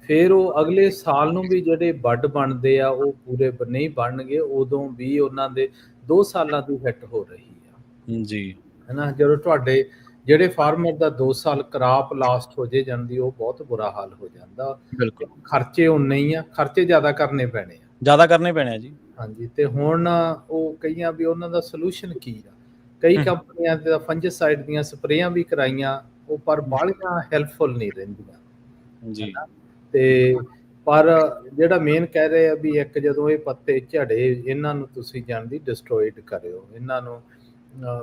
ਫਿਰ ਉਹ ਅਗਲੇ ਸਾਲ ਨੂੰ ਵੀ ਜਿਹੜੇ ਵੱਡ ਬਣਦੇ ਆ ਉਹ ਪੂਰੇ ਨਹੀਂ ਬਣਨਗੇ, ਉਦੋਂ ਵੀ ਉਹਨਾਂ ਦੇ 2 ਸਾਲਾਂ ਦੀ ਹਿੱਟ ਹੋ ਰਹੀ ਆ ਜੀ, ਹੈ ਨਾ। ਜਦੋਂ ਤੁਹਾਡੇ ਜਿਹੜੇ ਫਾਰਮਰ ਦਾ 2 ਸਾਲ ਕਰਾਪ ਲਾਸਟ ਹੋ ਜੇ ਜਾਂਦੀ, ਉਹ ਬਹੁਤ ਬੁਰਾ ਹਾਲ ਹੋ ਜਾਂਦਾ। ਬਿਲਕੁਲ, ਖਰਚੇ ਉਨੇ ਹੀ ਆ, ਖਰਚੇ ਜ਼ਿਆਦਾ ਕਰਨੇ ਪੈਣੇ ਆ, ਜ਼ਿਆਦਾ ਕਰਨੇ ਪੈਣੇ ਆ ਜੀ। ਹਾਂਜੀ। ਤੇ ਹੁਣ ਉਹ ਕਈਆਂ ਵੀ ਉਹਨਾਂ ਦਾ ਸੋਲੂਸ਼ਨ ਕੀ ਆ, ਕਈ ਕੰਪਨੀਆਂ ਦੇ ਫੰਜਸਾਈਡ ਦੀਆਂ ਸਪਰੇਆਂ ਵੀ ਕਰਾਈਆਂ, ਉਹ ਪਰ ਬਾਹਲੀਆਂ ਹੈਲਪਫੁਲ ਨਹੀਂ ਰਹਿੰਦੀਆਂ ਜੀ। ਤੇ ਪਰ ਜਿਹੜਾ ਮੇਨ ਕਹਿ ਰਹੇ ਆ ਵੀ ਇੱਕ ਜਦੋਂ ਇਹ ਪੱਤੇ ਝੜੇ, ਇਹਨਾਂ ਨੂੰ ਤੁਸੀਂ ਜਾਣਦੀ ਡਿਸਟਰੋਇਡ ਕਰਿਓ, ਇਹਨਾਂ ਨੂੰ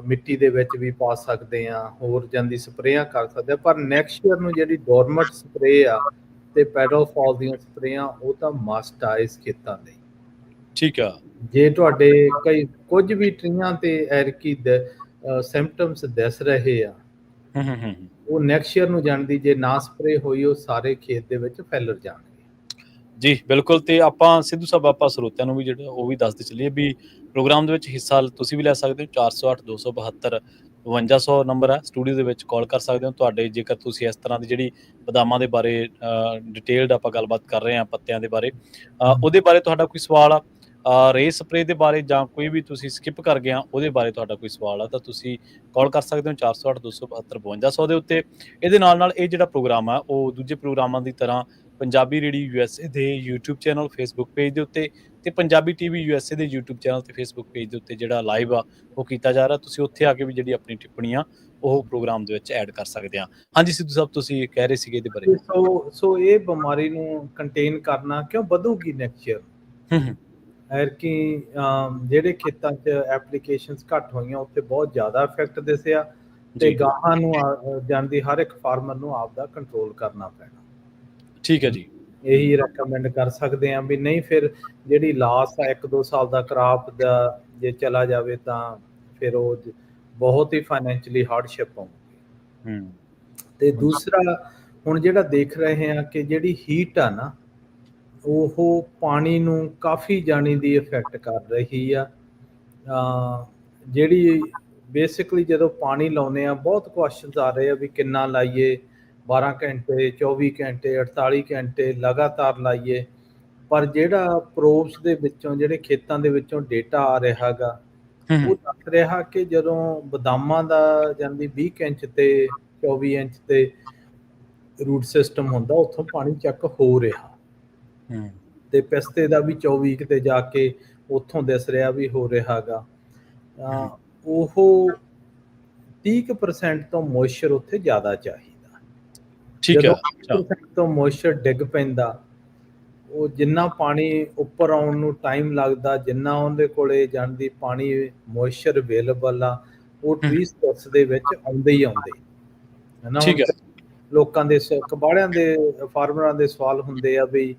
ਮਿੱਟੀ ਦੇ ਵਿੱਚ ਵੀ ਪਾ ਸਕਦੇ ਹਾਂ, ਹੋਰ ਜਾਂਦੀ ਸਪਰੇਆਂ ਕਰ ਸਕਦੇ ਹਾਂ। ਪਰ ਨੈਕਸਟ ਈਅਰ ਨੂੰ ਜਿਹੜੀ ਡੋਰਮਟ ਸਪਰੇ ਆ ਤੇ ਪੈਡਲਫਾਲ ਦੀਆਂ ਸਪਰੇਆਂ ਉਹ ਤਾਂ ਮਸਟ ਆ ਇਸ ਖੇਤਾਂ ਲਈ। ਠੀਕ ਆ। ਜੇ ਤੁਹਾਡੇ ਕੁਝ ਵੀ ਟਰੀਆਂ ਤੇ ਐਰਕੀ ਸਿੰਪਟਮਸ ਦਿਸ ਰਹੇ ਆ, ਉਹ ਨੈਕਸਟ ਈਅਰ ਨੂੰ ਜਾਣਦੀ ਜੇ ਨਾ ਸਪਰੇ ਹੋਈ ਉਹ ਸਾਰੇ ਖੇਤ ਦੇ ਵਿੱਚ ਫੈਲਰ ਜਾਣਗੇ। ਜੀ ਬਿਲਕੁਲ। ਤੇ ਆਪਾਂ ਸਿੱਧੂ ਸਾਹਿਬ ਆਪਾਂ ਸਰੋਤਿਆਂ ਨੂੰ ਵੀ ਜਿਹੜਾ ਉਹ ਵੀ ਦੱਸਦੇ ਚੱਲੀਏ ਵੀ ਪ੍ਰੋਗਰਾਮ ਦੇ ਵਿੱਚ ਹਿੱਸਾ ਤੁਸੀਂ ਵੀ ਲੈ ਸਕਦੇ ਹੋ। 408 272 5200 ਨੰਬਰ ਹੈ, ਸਟੂਡੀਓ ਦੇ ਵਿੱਚ ਕਾਲ ਕਰ ਸਕਦੇ ਹੋ। ਤੁਹਾਡੇ ਜੇਕਰ ਤੁਸੀਂ ਇਸ ਤਰ੍ਹਾਂ ਦੀ ਜਿਹੜੀ ਬਦਾਮਾਂ ਦੇ ਬਾਰੇ ਡਿਟੇਲਡ ਆਪਾਂ ਗੱਲਬਾਤ ਕਰ ਰਹੇ ਹਾਂ, ਪੱਤਿਆਂ ਦੇ ਬਾਰੇ, ਉਹਦੇ ਬਾਰੇ ਤੁਹਾਡਾ ਕੋਈ ਸਵਾਲ ਆ, ਰੇ ਸਪਰੇ ਦੇ ਬਾਰੇ, ਜਾਂ ਕੋਈ ਵੀ ਤੁਸੀਂ ਸਕਿਪ ਕਰ ਗਏ ਉਹਦੇ ਬਾਰੇ ਤੁਹਾਡਾ ਕੋਈ ਸਵਾਲ ਆ, ਤਾਂ ਤੁਸੀਂ ਕਾਲ ਕਰ ਸਕਦੇ ਹੋ 408 272 5200 ਦੇ ਉੱਤੇ। ਇਹਦੇ ਨਾਲ ਇਹ ਜਿਹੜਾ ਪ੍ਰੋਗਰਾਮ ਆ ਉਹ ਦੂਜੇ ਪ੍ਰੋਗਰਾਮਾਂ ਦੀ ਤਰ੍ਹਾਂ ਪੰਜਾਬੀ ਰੇਡੀਓ USA ਦੇ YouTube ਚੈਨਲ, Facebook ਪੇਜ ਦੇ ਉੱਤੇ, ਤੇ ਪੰਜਾਬੀ TV USA ਦੇ YouTube ਚੈਨਲ ਤੇ Facebook ਪੇਜ ਦੇ ਉੱਤੇ ਜਿਹੜਾ ਲਾਈਵ ਆ ਉਹ ਕੀਤਾ ਜਾ ਰਿਹਾ। ਤੁਸੀਂ ਉੱਥੇ ਆ ਕੇ ਵੀ ਜਿਹੜੀ ਆਪਣੀ ਟਿੱਪਣੀਆਂ ਉਹ ਪ੍ਰੋਗਰਾਮ ਦੇ ਵਿੱਚ ਐਡ ਕਰ ਸਕਦੇ ਆ। ਹਾਂਜੀ ਸਿੱਧੂ ਸਾਹਿਬ, ਤੁਸੀਂ ਕਹਿ ਰਹੇ ਸੀਗੇ ਇਹਦੇ ਬਾਰੇ। ਸੋ ਇਹ ਬਿਮਾਰੀ ਨੂੰ ਕੰਟੇਨ ਕਰਨਾ ਕਿਉਂ ਵਧੂਗੀ ਨੈਕਸਟ ਈਅਰ। ਐਰਕੀ ਜਿਹੜੇ ਖੇਤਾਂ 'ਚ ਐਪਲੀਕੇਸ਼ਨਸ ਘੱਟ ਹੋਈਆਂ ਉੱਥੇ ਬਹੁਤ ਜ਼ਿਆਦਾ ਇਫੈਕਟ ਦਿਸਿਆ, ਤੇ ਗਾਹਾਂ ਨੂੰ ਜਾਂਦੀ ਹਰ ਇੱਕ ਫਾਰਮਰ ਨੂੰ ਆਪਦਾ ਕੰਟਰੋਲ ਕਰਨਾ ਪੈਣਾ। ਠੀਕ ਹੈ ਜੀ। ਇਹੀ ਰეკਮੈਂਡ ਕਰ ਸਕਦੇ ਹਾਂ ਵੀ ਨਹੀਂ ਫਿਰ ਜਿਹੜੀ ਲਾਸ ਆ 1-2 ਸਾਲ ਦਾ ਕ੍ਰਾਪ ਦਾ ਜੇ ਚਲਾ ਜਾਵੇ ਤਾਂ ਫਿਰ ਉਹ ਬਹੁਤ ਹੀ ਫਾਈਨੈਂਸ਼ੀਅਲੀ ਹਾਰਡਸ਼ਿਪ ਆਉਂਦੀ। ਤੇ ਦੂਸਰਾ ਹੁਣ ਜਿਹੜਾ ਦੇਖ ਰਹੇ ਹਾਂ ਕਿ ਜਿਹੜੀ ਹੀਟ ਆ ਨਾ ਉਹ ਪਾਣੀ ਨੂੰ ਕਾਫੀ ਜਾਣੀ ਦੀ ਇਫੈਕਟ ਕਰ ਰਹੀ ਆ। ਜਿਹੜੀ ਬੇਸਿਕਲੀ ਜਦੋਂ ਪਾਣੀ ਲਾਉਂਦੇ ਆ ਬਹੁਤ ਕੁਐਸਚਨਸ ਆ ਰਹੇ ਆ ਵੀ ਕਿੰਨਾ ਲਾਈਏ, 12 ਘੰਟੇ, 24 ਘੰਟੇ, 48 ਘੰਟੇ ਲਗਾਤਾਰ ਲਾਈਏ। ਪਰ ਜਿਹੜਾ ਪ੍ਰੋਬਸ ਦੇ ਵਿੱਚੋਂ, ਜਿਹੜੇ ਖੇਤਾਂ ਦੇ ਵਿੱਚੋਂ ਡੇਟਾ ਆ ਰਿਹਾ ਗਾ, ਉਹ ਦੱਸ ਰਿਹਾ ਕਿ ਜਦੋਂ ਬਦਾਮਾਂ ਦਾ ਜਾਂਦੀ 20 ਇੰਚ ਤੇ 24 ਇੰਚ ਤੇ ਰੂਟ ਸਿਸਟਮ ਹੁੰਦਾ, ਉੱਥੋਂ ਪਾਣੀ ਚੱਕ ਹੋ ਰਿਹਾ, ਤੇ ਪਿਸਤੇ ਦਾ ਵੀ 24 ਤੇ ਜਾ ਕੇ ਉੱਥੋਂ ਦਿਸ ਰਿਹਾ ਵੀ ਹੋ ਰਿਹਾ ਗਾ। ਉਹ 30% ਤੋਂ ਮੋਇਸਚਰ ਉੱਥੇ ਜ਼ਿਆਦਾ ਚਾਹੀਦਾ। ਜਦੋਂ 30% ਤੋਂ ਮੋਇਸਚਰ ਡਿੱਗ ਪੈਂਦਾ, ਉਹ ਜਿੰਨਾ ਪਾਣੀ ਉੱਪਰ ਆਉਣ ਨੂੰ ਟਾਈਮ ਲੱਗਦਾ, ਜਿੰਨਾ ਉਹਦੇ ਕੋਲੇ ਜਾਂਦੀ ਪਾਣੀ ਮੋਇਸਚਰ ਅਵੇਲੇਬਲ ਆ, ਉਹ ਟਰੀਸ ਦੇ ਵਿੱਚ ਆਉਂਦੇ ਹੀ ਆਉਂਦੇ ਹੈ ਨਾ। ਲੋਕਾਂ ਦੇ ਕਬਾੜਿਆਂ ਦੇ ਫਾਰਮਰਾਂ ਦੇ ਸਵਾਲ ਹੁੰਦੇ ਆ ਵੀ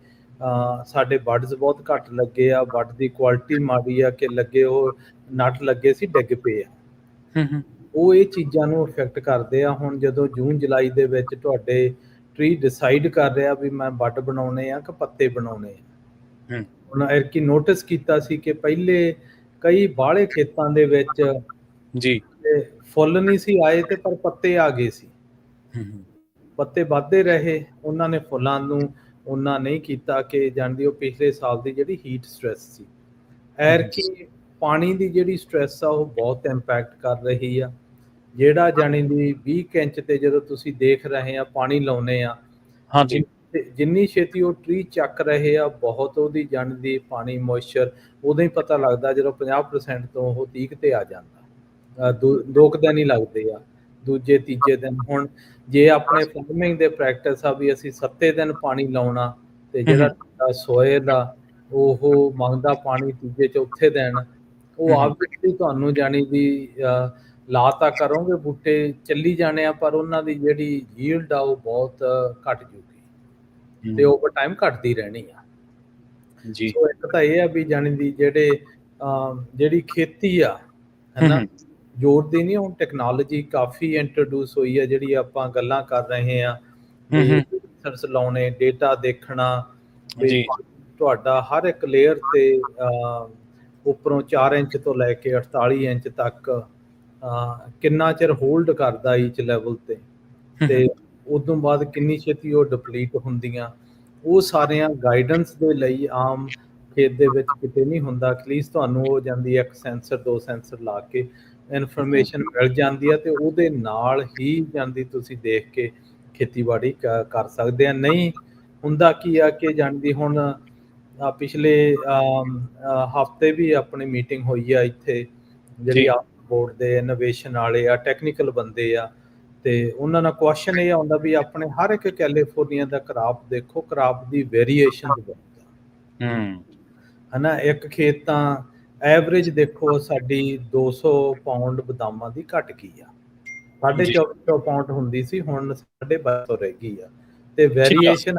ਸਾਡੇ ਬਡਸ ਬਹੁਤ ਘੱਟ ਲੱਗੇ ਆ, ਬਡ ਦੀ ਕੁਆਲਿਟੀ ਮਾੜੀ ਆ ਕਿ ਲੱਗੇ ਉਹ ਨਟ ਲੱਗੇ ਸੀ ਡਿੱਗ ਪਏ ਆ। ਉਹ ਇਹ ਚੀਜ਼ਾਂ ਨੂੰ ਇਫੈਕਟ ਕਰਦੇ ਆ। ਹੁਣ ਜਦੋਂ ਜੂਨ ਜੁਲਾਈ ਦੇ ਵਿੱਚ ਤੁਹਾਡੇ ਟਰੀ ਡਿਸਾਈਡ ਕਰ ਰਿਹਾ ਵੀ ਮੈਂ ਬੱਡ ਬਣਾਉਣੇ ਆ ਕਿ ਪੱਤੇ ਬਣਾਉਣੇ ਆ। ਹੁਣ ਐਰਕੀ ਨੋਟਿਸ ਕੀਤਾ ਸੀ ਕਿ ਪਹਿਲੇ ਕਈ ਬਾਹਲੇ ਖੇਤਾਂ ਦੇ ਵਿੱਚ ਜੀ ਫੁੱਲ ਨਹੀਂ ਸੀ ਆਏ ਤੇ ਪਰ ਪੱਤੇ ਆ ਗਏ ਸੀ। ਪੱਤੇ ਵੱਧਦੇ ਰਹੇ, ਉਹਨਾਂ ਨੇ ਫੁੱਲਾਂ ਨੂੰ ਉਹਨਾਂ ਨਹੀਂ ਕੀਤਾ ਕਿ ਜਾਣਦੀ ਉਹ ਪਿਛਲੇ ਸਾਲ ਦੀ ਜਿਹੜੀ ਹੀਟ ਸਟ੍ਰੈਸ ਸੀ। ਐਰਕੀ ਪਾਣੀ ਦੀ ਜਿਹੜੀ ਸਟ੍ਰੈਸ ਆ ਉਹ ਬਹੁਤ ਇੰਪੈਕਟ ਕਰ ਰਹੀ ਆ। ਜਿਹੜਾ ਜਾਣੀ ਦੀ 20 ਇੰਚ ਤੇ ਜਦੋਂ ਤੁਸੀਂ ਦੇਖ ਰਹੇ ਆ ਪਾਣੀ ਲਾਉਨੇ ਆ, ਹਾਂਜੀ, ਜਿੰਨੀ ਛੇਤੀ ਉਹ ਟਰੀ ਚੱਕ ਰਹੇ ਆ, ਬਹੁਤ ਉਹਦੀ ਜਾਣੀ ਦੀ ਪਾਣੀ ਮੋਇਸਚਰ ਉਦੋਂ ਹੀ ਪਤਾ ਲੱਗਦਾ ਜਦੋਂ 50% ਤੋਂ ਉਹ 30 ਤੇ ਆ ਜਾਂਦਾ। 2 ਦਿਨ ਹੀ ਲੱਗਦੇ ਆ, ਦੂਜੇ ਤੀਜੇ ਦਿਨ। ਹੁਣ ਜੇ ਆਪਣੇ ਫਾਰਮਿੰਗ ਦੇ ਪ੍ਰੈਕਟਿਸ ਆ ਵੀ ਅਸੀਂ 7 ਦਿਨ ਪਾਣੀ ਲਾਉਣਾ, ਤੇ ਜਿਹੜਾ ਸੋਇਲ ਆ ਉਹ ਮੰਗਦਾ ਪਾਣੀ ਤੀਜੇ ਚੌਥੇ ਦਿਨ, ਉਹ ਆਬਵੀਅਸਲੀ ਤੁਹਾਨੂੰ ਜਾਣੀ ਦੀ ਲਾ ਤਾਂ ਕਰੋਗੇ, ਬੂਟੇ ਚੱਲੀ ਜਾਣੇ ਆ, ਪਰ ਉਹਨਾਂ ਦੀ ਜਿਹੜੀ ਯੀਲਡ ਆ ਉਹ ਬਹੁਤ ਘੱਟ ਜੂਗੀ ਤੇ ਓਵਰ ਟਾਈਮ ਘਟਦੀ ਰਹਿਣੀ ਆ ਜੀ। ਸੋ ਇੱਕ ਤਾਂ ਇਹ ਆ ਵੀ ਜਾਣੀ ਦੀ ਜਿਹੜੀ ਖੇਤੀ ਆ ਹੈ ਨਾ, ਜ਼ੋਰ ਦੀ ਨਹੀਂ। ਹੁਣ ਟੈਕਨੋਲੋਜੀ ਕਾਫੀ ਇੰਟਰੋਡਿਊਸ ਹੋਈ ਆ, ਜਿਹੜੀ ਆਪਾਂ ਗੱਲਾਂ ਕਰ ਰਹੇ ਆ, ਸੈਂਸਰਸ ਲਾਉਣੇ, ਡੇਟਾ ਦੇਖਣਾ ਵੀ ਤੁਹਾਡਾ ਹਰ ਇੱਕ ਲੇਅਰ ਤੇ ਉੱਪਰੋਂ 4 ਇੰਚ ਤੋਂ ਲੈ ਕੇ 48 ਇੰਚ ਤੱਕ ਕਿੰਨਾ ਚਿਰ ਹੋਲਡ ਕਰਦਾ ਈਚ ਲੈਵਲ ਤੇ ਉਦੋਂ ਬਾਅਦ ਕਿੰਨੀ ਛੇਤੀ ਉਹ ਡਿਪਲੀਟ ਹੁੰਦੀਆਂ। ਉਹ ਸਾਰੀਆਂ ਗਾਈਡੈਂਸ ਦੇ ਲਈ ਆਮ ਖੇਤ ਦੇ ਵਿੱਚ ਕਿਤੇ ਨਹੀਂ ਹੁੰਦਾ। ਐਟਲੀਸਟ ਤੁਹਾਨੂੰ ਉਹ ਜਾਂਦੀ ਇੱਕ ਸੈਂਸਰ 2 ਸੈਂਸਰ ਲਾ ਕੇ ਇਨਫੋਰਮੇਸ਼ਨ ਮਿਲ ਜਾਂਦੀ ਆ, ਤੇ ਉਹਦੇ ਨਾਲ ਹੀ ਜਾਂਦੀ ਤੁਸੀਂ ਦੇਖ ਕੇ ਖੇਤੀਬਾੜੀ ਕਰ ਸਕਦੇ ਆ। ਨਹੀਂ ਹੁੰਦਾ ਕੀ ਆ ਕਿ ਜਾਂਦੀ ਹੁਣ ਪਿਛਲੇ ਹਫ਼ਤੇ ਵੀ ਆਪਣੀ ਮੀਟਿੰਗ ਹੋਈ ਆ ਇੱਥੇ, ਜਿਹੜੀ ਬੋਰਡ ਦੇ ਇਨੋਵੇਸ਼ਨ ਵਾਲੇ ਆ, ਟੈਕਨੀਕਲ ਬੰਦੇ ਆ, ਤੇ ਉਹਨਾਂ ਨਾਲ ਕੁਐਸਚਨ ਇਹ ਆਉਂਦਾ ਵੀ ਆਪਣੇ ਹਰ ਇੱਕ ਕੈਲੀਫੋਰਨੀਆ ਦਾ ਕ੍ਰਾਪ ਦੇਖੋ, ਕ੍ਰਾਪ ਦੀ ਵੇਰੀਏਸ਼ਨ ਬਹੁਤ ਆ ਹੈ ਨਾ। ਇੱਕ ਖੇਤ ਤਾਂ ਐਵਰੇਜ ਦੇਖੋ ਸਾਡੀ 200 ਪਾਉਂਡ ਬਦਾਮਾਂ ਦੀ ਘਟ ਗਈ ਆ। ਜੀ 2400 ਪਾਉਂਡ ਹੁੰਦੀ ਸੀ, ਹੁਣ 2250 ਰਹਿ ਗਈ ਆ। ਤੇ ਠੀਕ ਆ ਵੇਰੀਏਸ਼ਨ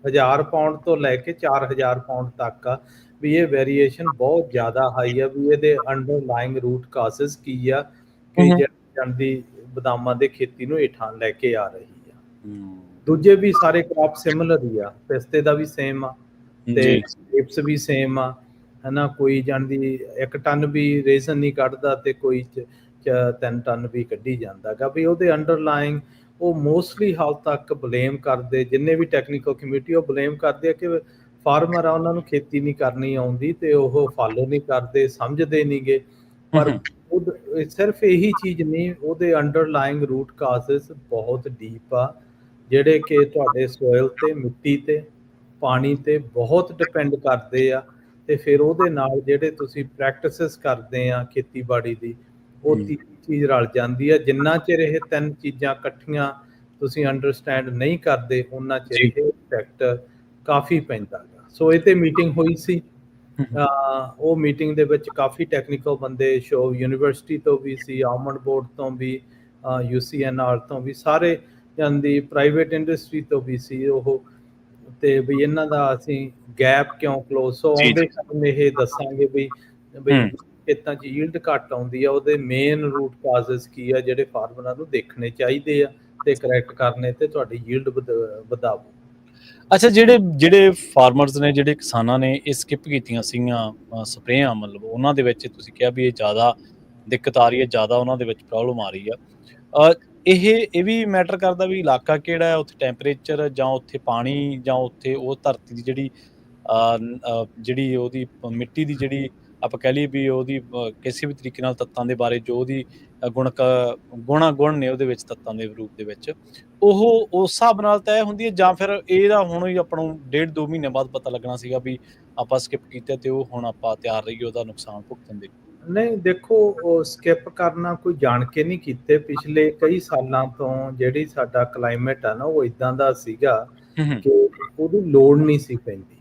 1000 ਪਾਉਂਡ ਤੋਂ ਲੈ ਕੇ 4000 ਪਾਉਂਡ ਤੱਕ ਆ। ਵੀ ਇਹ ਵੇਰੀਏਸ਼ਨ ਬਹੁਤ ਜ਼ਿਆਦਾ ਹਾਈ ਆ। ਵੀ ਇਹਦੇ ਅੰਡਰਲਾਈਂਗ ਰੂਟ ਕਾਜ਼ਸ ਕੀ ਆ ਕਿ ਹੂੰ ਜਿਹੜੀ ਜਾਂਦੀ ਬਦਾਮਾਂ ਦੇ ਖੇਤੀ ਨੂੰ ਹੇਠਾਂ ਲੈ ਕੇ ਆ ਰਹੀ ਆ। ਹੂੰ ਦੂਜੇ ਵੀ ਸਾਰੇ ਕ੍ਰੌਪ ਸਿਮਿਲਰ ਹੀ ਆ। ਪਿਸਤੇ ਦਾ ਵੀ ਸੇਮ ਆ ਤੇ ਜੀ ਗ੍ਰੇਪਸ ਵੀ ਸੇਮ ਆ, ਹਨਾ। ਕੋਈ ਜਾਂਦੀ 1 ਟਨ ਵੀ ਰੇਜ਼ਨ ਨਹੀਂ ਕੱਢਦਾ ਤੇ ਕੋਈ 3 ਟਨ ਵੀ ਕੱਢੀ ਜਾਂਦਾ ਗਾ। ਵੀ ਉਹਦੇ ਅੰਡਰਲਾਈਂਗ ਉਹ ਮੋਸਟਲੀ ਹਾਲ ਤੱਕ ਬਲੇਮ ਕਰਦੇ, ਜਿੰਨੇ ਵੀ ਟੈਕਨੀਕਲ ਕਮਿਊਨਿਟੀ ਉਹ ਬਲੇਮ ਕਰਦੇ ਆ ਕਿ ਫਾਰਮਰ ਆ, ਉਹਨਾਂ ਨੂੰ ਖੇਤੀ ਨਹੀਂ ਕਰਨੀ ਆਉਂਦੀ ਤੇ ਉਹ ਫਾਲੋ ਨਹੀਂ ਕਰਦੇ, ਸਮਝਦੇ ਨਹੀਂਗੇ। ਪਰ ਸਿਰਫ ਇਹੀ ਚੀਜ਼ ਨਹੀਂ, ਉਹਦੇ ਅੰਡਰਲਾਈਂਗ ਰੂਟ ਕਾਜ਼ਸ ਬਹੁਤ ਡੀਪ ਆ, ਜਿਹੜੇ ਕਿ ਤੁਹਾਡੇ ਸੋਇਲ ਤੇ, ਮਿੱਟੀ ਤੇ, ਪਾਣੀ ਤੇ ਬਹੁਤ ਡਿਪੈਂਡ ਕਰਦੇ ਆ। ਤੇ ਫਿਰ ਉਹਦੇ ਨਾਲ ਜਿਹੜੇ ਤੁਸੀਂ ਪ੍ਰੈਕਟਿਸਿਸ ਕਰਦੇ ਆ ਖੇਤੀਬਾੜੀ ਦੀ, ਉਹ ਚੀਜ਼ ਰਲ ਜਾਂਦੀ ਆ। ਜਿੰਨਾ ਚਿਰ ਇਹ 3 ਚੀਜ਼ਾਂ ਇਕੱਠੀਆਂ ਤੁਸੀਂ ਅੰਡਰਸਟੈਂਡ ਨਹੀਂ ਕਰਦੇ, ਉਹਨਾਂ ਚਿਰ ਜੀ ਇਹ ਇਫੈਕਟ ਕਾਫੀ ਪੈਂਦਾ ਗਾ। ਸੋ ਇਹ ਤੇ ਮੀਟਿੰਗ ਹੋਈ ਸੀ। ਉਹ ਮੀਟਿੰਗ ਦੇ ਵਿੱਚ ਕਾਫੀ ਟੈਕਨੀਕਲ ਬੰਦੇ ਯੂਨੀਵਰਸਿਟੀ ਤੋਂ ਵੀ ਸੀ, ਆਲਮੰਡ ਬੋਰਡ ਤੋਂ ਵੀ, UCNR ਤੋਂ ਵੀ, ਸਾਰੇ ਜਾਂਦੀ ਪ੍ਰਾਈਵੇਟ ਇੰਡਸਟਰੀ ਤੋਂ ਵੀ ਸੀ ਉਹ। ਤੇ ਵੀ ਇਹਨਾਂ ਦਾ ਅਸੀਂ ਗੈਪ ਕਿਉਂ ਕਲੋਜ਼, ਸੋ ਜੀ ਆਉਂਦੇ ਟਾਈਮ ਇਹ ਦੱਸਾਂਗੇ ਵੀ ਖੇਤਾਂ 'ਚ ਯੀਲਡ ਘੱਟ ਆਉਂਦੀ ਆ, ਉਹਦੇ ਮੇਨ ਰੂਟ ਕਾਜ਼ਸ ਕੀ ਆ ਜਿਹੜੇ ਫਾਰਮਰਾਂ ਨੂੰ ਦੇਖਣੇ ਚਾਹੀਦੇ ਆ ਤੇ ਕਰੈਕਟ ਕਰਨੇ ਤੇ ਤੁਹਾਡੀ ਯੀਲਡ ਵਧਾਵੋ। ਅੱਛਾ, ਜਿਹੜੇ ਫਾਰਮਰਸ ਨੇ, ਜਿਹੜੇ ਕਿਸਾਨਾਂ ਨੇ ਇਹ ਸਕਿਪ ਕੀਤੀਆਂ ਸੀਗੀਆਂ ਸਪਰੇਆਂ, ਮਤਲਬ ਉਹਨਾਂ ਦੇ ਵਿੱਚ ਤੁਸੀਂ ਕਿਹਾ ਵੀ ਇਹ ਜ਼ਿਆਦਾ ਦਿੱਕਤ ਆ ਰਹੀ ਹੈ, ਜ਼ਿਆਦਾ ਉਹਨਾਂ ਦੇ ਵਿੱਚ ਪ੍ਰੋਬਲਮ ਆ ਰਹੀ ਆ। ਇਹ ਵੀ ਮੈਟਰ ਕਰਦਾ ਵੀ ਇਲਾਕਾ ਕਿਹੜਾ ਹੈ, ਉੱਥੇ ਟੈਂਪਰੇਚਰ ਜਾਂ ਉੱਥੇ ਪਾਣੀ ਜਾਂ ਉੱਥੇ ਉਹ ਧਰਤੀ ਦੀ ਜਿਹੜੀ ਉਹਦੀ ਮਿੱਟੀ ਦੀ ਜਿਹੜੀ ਆਪਾਂ ਕਹਿ ਲਈਏ ਵੀ ਉਹਦੀ ਕਿਸੇ ਵੀ ਤਰੀਕੇ ਨਾਲ ਤੱਤਾਂ ਦੇ ਬਾਰੇ ਜੋ ਉਹਦੀ ਗੁਣ ਨੇ ਉਹਦੇ ਵਿੱਚ, ਤੱਤਾਂ ਦੇ ਰੂਪ ਦੇ ਵਿੱਚ, ਉਹ ਉਸ ਹਿਸਾਬ ਨਾਲ ਤੈਅ ਹੁੰਦੀ ਹੈ, ਜਾਂ ਫਿਰ ਇਹਦਾ ਹੁਣ ਹੀ ਆਪਾਂ ਨੂੰ 1.5-2 ਮਹੀਨੇ ਬਾਅਦ ਪਤਾ ਲੱਗਣਾ ਸੀਗਾ ਵੀ ਆਪਾਂ ਸਕਿਪ ਕੀਤਾ ਤੇ ਉਹ ਹੁਣ ਆਪਾਂ ਤਿਆਰ ਰਹੀਏ ਉਹਦਾ ਨੁਕਸਾਨ ਭੁਗਤਣ ਦੇ? ਨਹੀਂ ਦੇਖੋ, ਉਹ ਸਕਿਪ ਕਰਨਾ ਕੋਈ ਜਾਣ ਕੇ ਨਹੀਂ ਕੀਤੇ। ਪਿਛਲੇ ਕਈ ਸਾਲਾਂ ਤੋਂ ਜਿਹੜੀ ਸਾਡਾ ਕਲਾਈਮੇਟ ਆ ਨਾ, ਉਹ ਇਦਾਂ ਦਾ ਸੀਗਾ ਕਿ ਉਹਦੀ ਲੋੜ ਨਹੀਂ ਸੀ ਪੈਂਦੀ।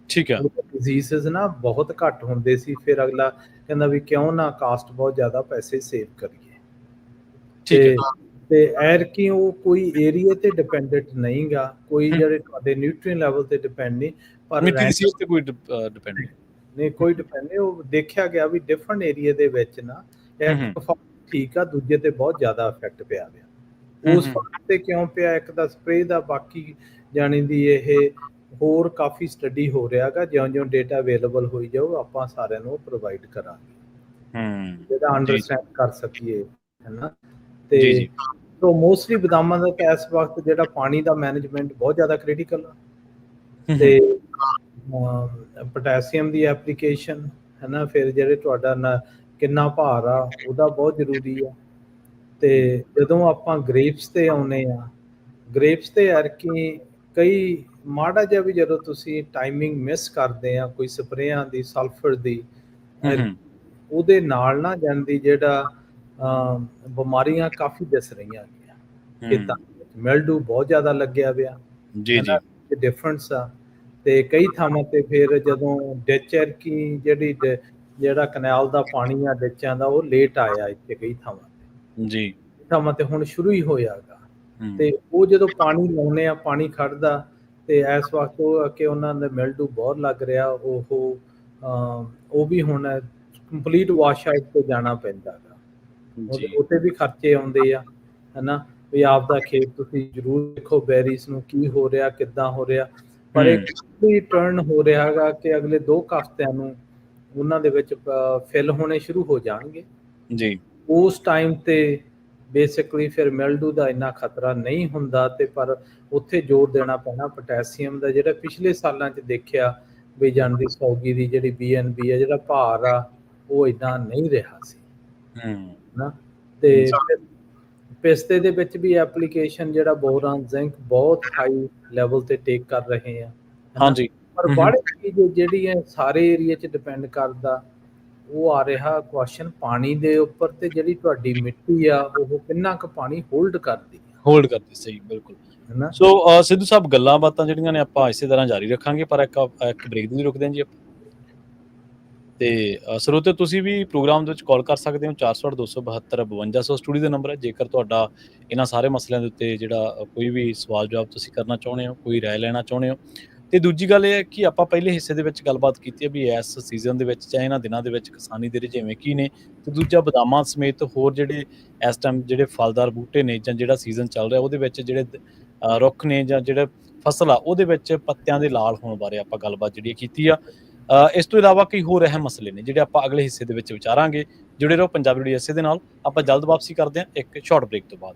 ਠੀਕ ਹੈ। ਡਿਜ਼ੀਜ਼ਸ ਨਾ ਬਹੁਤ ਘੱਟ ਹੁੰਦੇ ਸੀ। ਫਿਰ ਅਗਲਾ ਕਹਿੰਦਾ ਵੀ ਕਿਉਂ ਨਾ ਕਾਸਟ ਬਹੁਤ ਜ਼ਿਆਦਾ ਪੈਸੇ ਸੇਵ ਕਰੀਏ। ਤੇ ਐਰਕੀ ਉਹ ਕੋਈ ਏਰੀਆ ਤੇ ਡਿਪੈਂਡੈਂਟ ਨਹੀਂ ਗਾ, ਕੋਈ ਜਿਹੜੇ ਤੁਹਾਡੇ ਨਿਊਟ੍ਰੀਐਂਟ ਲੈਵਲ ਤੇ ਡਿਪੈਂਡ ਨਹੀਂ, ਪਰ ਮਿੱਟੀ ਦੀ ਸਿਹਤ ਤੇ ਕੋਈ ਡਿਪੈਂਡ ਨਹੀਂ, ਕੋਈ ਡਿਪੈਂਡ ਨਹੀਂ। ਉਹ ਦੇਖਿਆ ਗਿਆ ਵੀ ਡਿਫਰੈਂਟ ਏਰੀਆ ਦੇ ਵਿੱਚ ਨਾ ਠੀਕ ਆ, ਦੂਜੇ ਤੇ ਬਹੁਤ ਜ਼ਿਆਦਾ ਇਫੈਕਟ ਪਿਆ ਪਿਆ। ਉਸ ਤੇ ਕਿਉਂ ਪਿਆ? ਇੱਕ ਦਾ ਸਪਰੇ ਦਾ, ਬਾਕੀ ਜਾਣੀ ਦੀ ਇਹ ਹੋਰ ਕਾਫੀ ਸਟੱਡੀ ਹੋ ਰਿਹਾ ਗਾ। ਜਿਉਂ-ਜਿਉਂ ਡੇਟਾ ਅਵੇਲੇਬਲ ਹੋਈ ਜਾਊ, ਆਪਾਂ ਸਾਰਿਆਂ ਨੂੰ ਪ੍ਰੋਵਾਈਡ ਕਰਾਂਗੇ, ਜਿਹੜਾ ਅੰਡਰਸਟੈਂਡ ਕਰ ਸਕੀਏ, ਹੈਨਾ। ਤੇ ਸੋ ਮੋਸਟਲੀ ਬਦਾਮਾਂ ਦਾ ਤਾਂ ਇਸ ਵਕਤ ਜਿਹੜਾ ਪਾਣੀ ਦਾ ਮੈਨੇਜਮੈਂਟ ਬਹੁਤ ਜ਼ਿਆਦਾ ਕ੍ਰਿਟੀਕਲ ਆ। ਤੇ ਪੋਟਾਸੀਅਮ ਦੀ ਐਪਲੀਕੇਸ਼ਨ, ਹੈਨਾ। ਫਿਰ ਜਿਹੜੇ ਤੁਹਾਡਾ ਕਿੰਨਾ ਭਾਰ ਆ, ਉਹਦਾ ਬਹੁਤ ਜ਼ਰੂਰੀ ਆ। ਤੇ ਜਦੋਂ ਆਪਾਂ ਗ੍ਰੇਪਸ ਤੇ ਆਉਨੇ ਆ, ਗ੍ਰੇਪਸ ਤੇ ਐਰਕੀ ਕਈ ਮਾੜਾ ਜਿਹਾ ਵੀ ਜਦੋਂ ਤੁਸੀਂ ਟਾਈਮਿੰਗ ਮਿਸ ਕਰਦੇ ਆ ਕੋਈ ਸਪਰੇਆਂ ਦੀ, ਸਲਫਰ ਦੀ, ਉਹਦੇ ਨਾਲ ਨਾ ਜਾਂਦੀ ਜਿਹੜਾ ਬਿਮਾਰੀਆਂ ਕਾਫੀ ਦਿਸ ਰਹੀਆਂ ਹੈਗੀਆਂ ਖੇਤਾਂ ਵਿੱਚ। ਮਿਲਡੂ ਬਹੁਤ ਜ਼ਿਆਦਾ ਲੱਗਿਆ ਪਿਆ, ਡਿਫਰੈਂਸ ਆ। ਤੇ ਕਈ ਥਾਵਾਂ ਤੇ ਫਿਰ ਜਦੋਂ ਡਿਚ ਐਰਕੀ ਜਿਹੜਾ ਕਨਾਲ ਦਾ ਪਾਣੀ ਆ ਡਿਚਾਂ ਦਾ, ਉਹ ਲੇਟ ਆਇਆ ਇੱਥੇ ਕਈ ਥਾਵਾਂ ਤੇ ਹੁਣ ਸ਼ੁਰੂ ਹੀ ਹੋਇਆਗਾ। ਤੇ ਉਹ ਜਦੋਂ ਪਾਣੀ ਲਾਉਨੇ ਆ, ਪਾਣੀ ਖੜਦਾ ਤੇ ਇਸ ਵਕਤ ਉਹ ਕਿ ਉਹਨਾਂ ਦੇ ਮਿਲਡੂ ਬਹੁਤ ਲੱਗ ਰਿਹਾ। ਉਹ ਵੀ ਹੁਣ ਕੰਪਲੀਟ ਵਾਸ਼ ਆਊਟ ਤੇ ਜਾਣਾ ਪੈਂਦਾ ਗਾ। ਉਹਤੇ ਵੀ ਖਰਚੇ ਆਉਂਦੇ ਆ, ਹਨਾ। ਵੀ ਆਪਦਾ ਖੇਤ ਤੁਸੀਂ ਜ਼ਰੂਰ ਦੇਖੋ, ਬੈਰੀਜ਼ ਨੂੰ ਕੀ ਹੋ ਰਿਹਾ, ਕਿੱਦਾਂ ਹੋ ਰਿਹਾ। ਪਰ ਇੱਕ ਟਰਨ ਹੋ ਰਿਹਾ ਗਾ ਕਿ ਅਗਲੇ 2 ਹਫ਼ਤਿਆਂ ਨੂੰ ਉਹਨਾਂ ਦੇ ਵਿੱਚ ਫਿਲ ਹੋਣੇ ਸ਼ੁਰੂ ਹੋ ਜਾਣਗੇ ਜੀ। ਉਸ ਟਾਈਮ ਤੇ ਬੇਸਿਕਲੀ ਫਿਰ ਮਿਲਡੂ ਦਾ ਇੰਨਾ ਖਤਰਾ ਨਹੀਂ ਹੁੰਦਾ। ਤੇ ਪਰ ਉੱਥੇ ਜ਼ੋਰ ਦੇਣਾ ਪੈਣਾ ਪੋਟਾਸੀਅਮ ਦਾ, ਜਿਹੜਾ ਪਿਛਲੇ ਸਾਲਾਂ 'ਚ ਦੇਖਿਆ ਵੀ ਜਾਂਦੀ ਸੌਗੀ ਦੀ ਜਿਹੜੀ BNB ਆ, ਜਿਹੜਾ ਭਾਰ ਆ, ਉਹ ਇੱਦਾਂ ਨਹੀਂ ਰਿਹਾ ਸੀ, ਹਨਾ। ਤੇ ਪਿਸਤੇ ਦੇ ਵਿੱਚ ਵੀ ਐਪਲੀਕੇਸ਼ਨ ਜਿਹੜਾ ਬੋਰਾਨ, ਜ਼ਿੰਕ ਬਹੁਤ ਹਾਈ ਲੈਵਲ ਤੇ ਟੇਕ ਕਰ ਰਹੇ ਆ, ਹਾਂਜੀ। ਪਰ ਬਾਹਲੀ ਚੀਜ਼ ਜਿਹੜੀ ਹੈ ਸਾਰੇ ਏਰੀਆ 'ਚ ਡਿਪੈਂਡ ਕਰਦਾ, ਉਹ ਆ ਰਿਹਾ ਕੁਐਸਚਨ ਪਾਣੀ ਦੇ ਉੱਪਰ, ਤੇ ਜਿਹੜੀ ਤੁਹਾਡੀ ਮਿੱਟੀ ਆ ਉਹ ਕਿੰਨਾ ਕੁ ਪਾਣੀ ਹੋਲਡ ਕਰਦੀ। ਸਹੀ, ਬਿਲਕੁਲ। ਸੋ ਸਿੱਧੂ ਸਾਹਿਬ, ਗੱਲਾਂ ਬਾਤਾਂ ਜਿਹੜੀਆਂ ਨੇ ਆਪਾਂ ਇਸੇ ਤਰ੍ਹਾਂ ਜਾਰੀ ਰੱਖਾਂਗੇ, ਪਰ ਇੱਕ ਬ੍ਰੇਕ ਦੀ ਰੁਕਦੇ ਹਾਂ ਜੀ ਆਪਾਂ। ਤੇ ਸਰੋਤਿਓ ਤੁਸੀਂ ਵੀ ਪ੍ਰੋਗਰਾਮ ਦੇ ਵਿੱਚ ਕਾਲ ਕਰ ਸਕਦੇ ਹੋ 468 272 5200 ਸਟੂਡੀਓ ਦਾ ਨੰਬਰ ਹੈ। ਜੇਕਰ ਤੁਹਾਡਾ ਇਹਨਾਂ ਸਾਰੇ ਮਸਲਿਆਂ ਦੇ ਉੱਤੇ ਜਿਹੜਾ ਕੋਈ ਵੀ ਸਵਾਲ ਜਵਾਬ ਤੁਸੀਂ ਕਰਨਾ ਚਾਹੁੰਦੇ ਹੋ, ਕੋਈ ਰਾਏ ਲੈਣਾ ਚਾਹੁੰਦੇ ਹੋ। ਤੇ ਦੂਜੀ ਗੱਲ ਇਹ ਹੈ ਕਿ ਆਪਾਂ ਪਹਿਲੇ ਹਿੱਸੇ ਦੇ ਵਿੱਚ ਗੱਲਬਾਤ ਕੀਤੀ ਹੈ ਵੀ ਇਸ ਸੀਜ਼ਨ ਦੇ ਵਿੱਚ ਜਾਂ ਇਹਨਾਂ ਦਿਨਾਂ ਦੇ ਵਿੱਚ ਕਿਸਾਨੀ ਦੇ ਰੁਝੇਵੇਂ ਕੀ ਨੇ, ਤੇ ਦੂਜਾ ਬਦਾਮਾਂ ਸਮੇਤ ਹੋਰ ਜਿਹੜੇ ਇਸ ਟਾਈਮ ਜਿਹੜੇ ਫਲਦਾਰ ਬੂਟੇ ਨੇ ਜਾਂ ਜਿਹੜਾ ਸੀਜ਼ਨ ਚੱਲ ਰਿਹਾ ਉਹਦੇ ਵਿੱਚ ਜਿਹੜੇ ਰੁੱਖ ਨੇ ਜਾਂ ਜਿਹੜੇ ਫਸਲ ਆ ਉਹਦੇ ਵਿੱਚ ਪੱਤਿਆਂ ਦੇ ਲਾਲ ਹੋਣ ਬਾਰੇ ਆਪਾਂ ਗੱਲਬਾਤ ਜਿਹੜੀ ਕੀਤੀ ਆ। ਇਸ ਤੋਂ ਇਲਾਵਾ ਕਈ ਹੋਰ ਅਹਿਮ ਮਸਲੇ ਨੇ ਜਿਹੜੇ ਆਪਾਂ ਅਗਲੇ ਹਿੱਸੇ ਦੇ ਵਿੱਚ ਵਿਚਾਰਾਂਗੇ। ਜੁੜੇ ਰਹੋ ਪੰਜਾਬੀ ਰੇਡੀਓ ਐਸੇ ਦੇ ਨਾਲ। ਆਪਾਂ ਜਲਦ ਵਾਪਸੀ ਕਰਦੇ ਹਾਂ ਇੱਕ ਸ਼ਾਰਟ ਬ੍ਰੇਕ ਤੋਂ ਬਾਅਦ।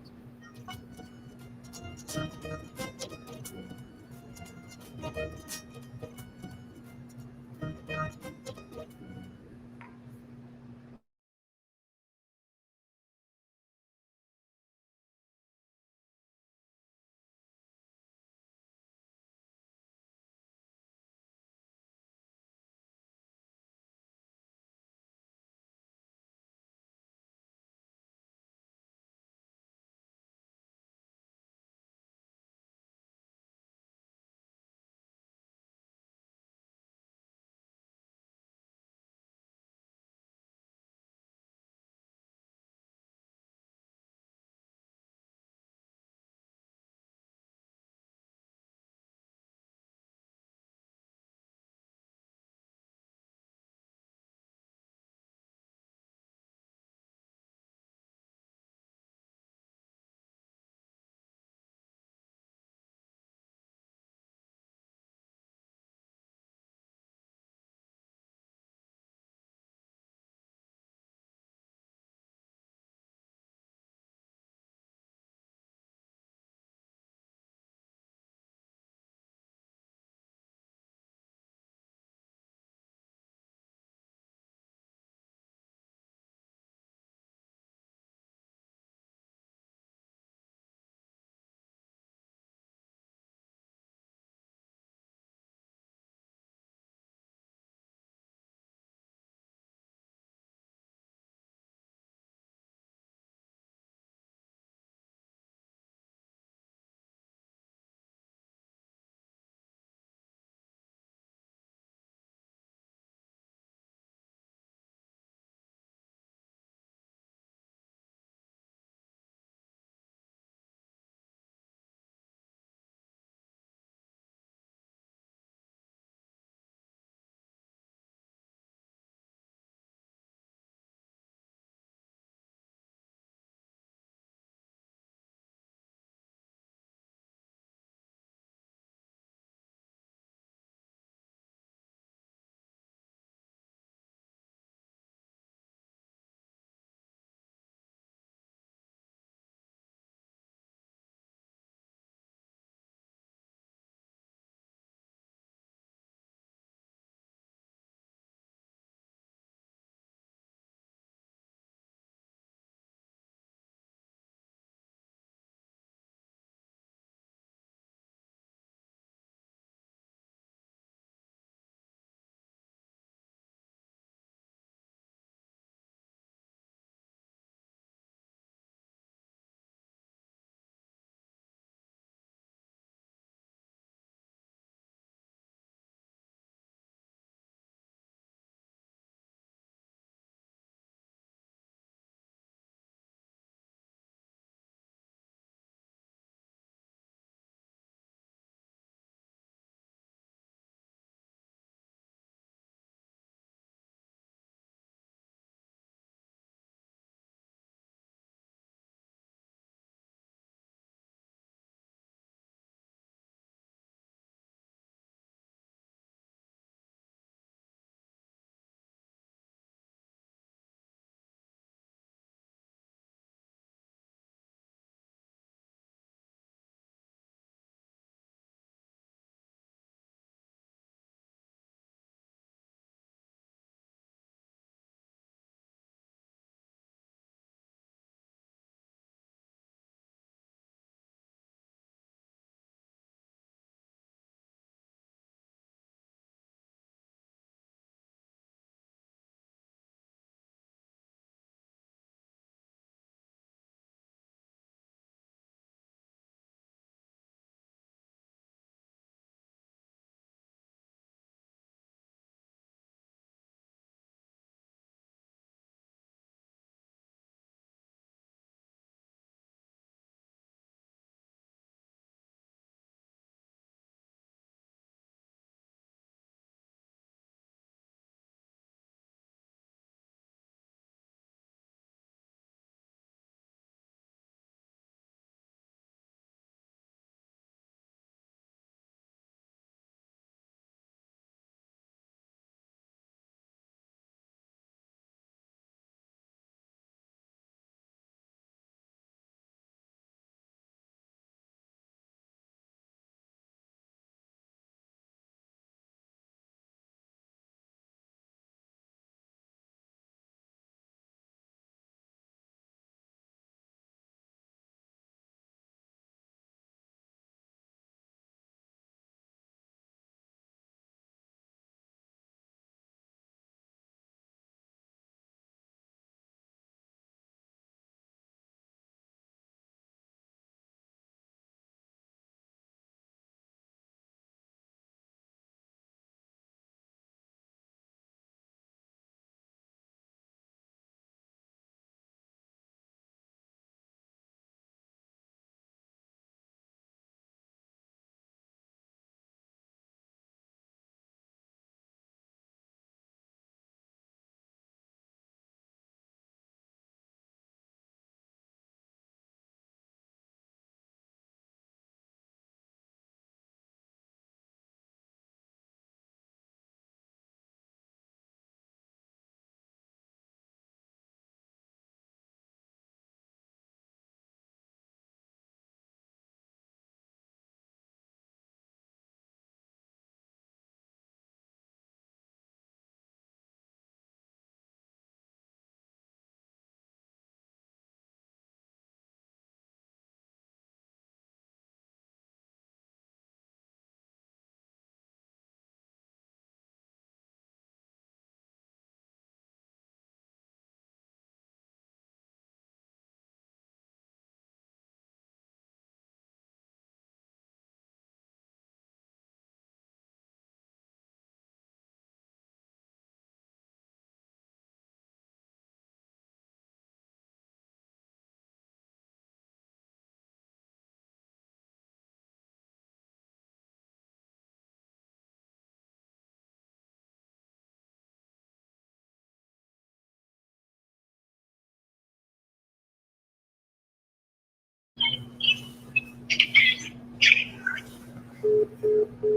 ਇਸ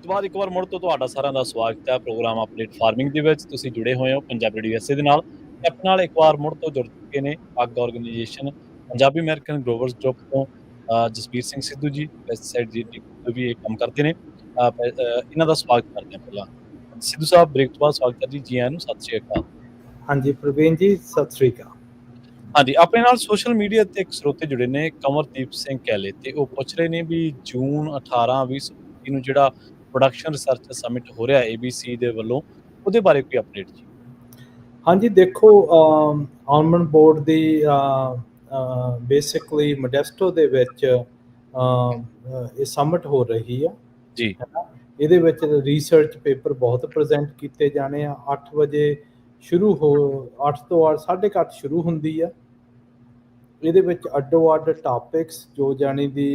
ਤੋਂ ਬਾਅਦ ਇੱਕ ਵਾਰ ਮੁੜ ਤੋਂ ਤੁਹਾਡਾ ਸਾਰਿਆਂ ਦਾ ਸਵਾਗਤ ਹੈ ਪ੍ਰੋਗਰਾਮ ਅਪਡੇਟ ਫਾਰਮਿੰਗ ਦੇ ਵਿੱਚ। ਤੁਸੀਂ ਜੁੜੇ ਹੋਏ ਹੋ ਪੰਜਾਬੀ ਰੇਡੀਓ USA ਦੇ ਨਾਲ। ਆਪਣੇ ਨਾਲ ਇੱਕ ਵਾਰ ਮੁੜ ਤੋਂ ਜੁੜ ਚੁੱਕੇ ਨੇ ਪੱਗ ਆਰਗੇਨਾਈਜੇਸ਼ਨ ਪੰਜਾਬੀ ਅਮਰੀਕਨ ਗਰੋਵਰਸ ਗਰੁੱਪ ਤੋਂ ਜਸਬੀਰ ਸਿੰਘ ਸਿੱਧੂ ਜੀ, ਪੈਸਟੀਸਾਈਡ ਦੀ ਟੀਮ ਵੀ ਇਹ ਕੰਮ ਕਰਦੇ ਨੇ। ਇਹਨਾਂ ਦਾ ਸਵਾਗਤ ਕਰਦੇ ਹਾਂ। ਪਹਿਲਾਂ ਸਿੱਧੂ ਸਾਹਿਬ, ਬ੍ਰੇਕ ਤੋਂ ਬਾਅਦ ਸਵਾਗਤ ਹੈ ਜੀ। ਜੀ ਆਇਆਂ ਨੂੰ, ਸਤਿ ਸ਼੍ਰੀ ਅਕਾਲ। ਹਾਂਜੀ ਪ੍ਰਵੀਨ ਜੀ, ਸਤਿ ਸ਼੍ਰੀ ਅਕਾਲ। ਹਾਂਜੀ, ਆਪਣੇ ਨਾਲ ਸੋਸ਼ਲ ਮੀਡੀਆ ਤੇ ਇੱਕ ਸਰੋਤੇ ਜੁੜੇ ਨੇ, ਕੰਵਰਦੀਪ ਸਿੰਘ ਕੈਲੇ, ਤੇ ਉਹ ਪੁੱਛ ਰਹੇ ਨੇ ਵੀ ਜੂਨ 18 2025 ਨੂੰ ਜਿਹੜਾ ਪ੍ਰੋਡਕਸ਼ਨ ਰਿਸਰਚ ਸਮਿਟ ਹੋ ਰਿਹਾ ABC ਦੇ ਵੱਲੋਂ, ਉਹਦੇ ਬਾਰੇ ਕੋਈ ਅਪਡੇਟ ਜੀ? ਹਾਂਜੀ ਦੇਖੋ, ਆਲਮੰਡ ਬੋਰਡ ਦੀ ਬੇਸਿਕਲੀ ਮੋਡੈਸਟੋ ਦੇ ਵਿੱਚ ਇਹ ਸਮਿਟ ਹੋ ਰਹੀ ਆ ਜੀ। ਇਹਦੇ ਵਿੱਚ ਰਿਸਰਚ ਪੇਪਰ ਬਹੁਤ ਪ੍ਰੈਜ਼ੈਂਟ ਕੀਤੇ ਜਾਣੇ ਆ। 8 ਵਜੇ ਸ਼ੁਰੂ 8 ਤੋਂ 8:30 ਸ਼ੁਰੂ ਹੁੰਦੀ ਆ। ਇਹਦੇ ਵਿੱਚ ਅੱਡੋ ਅੱਡ ਟਾਪਿਕਸ ਜੋ ਜਾਣੀ ਦੀ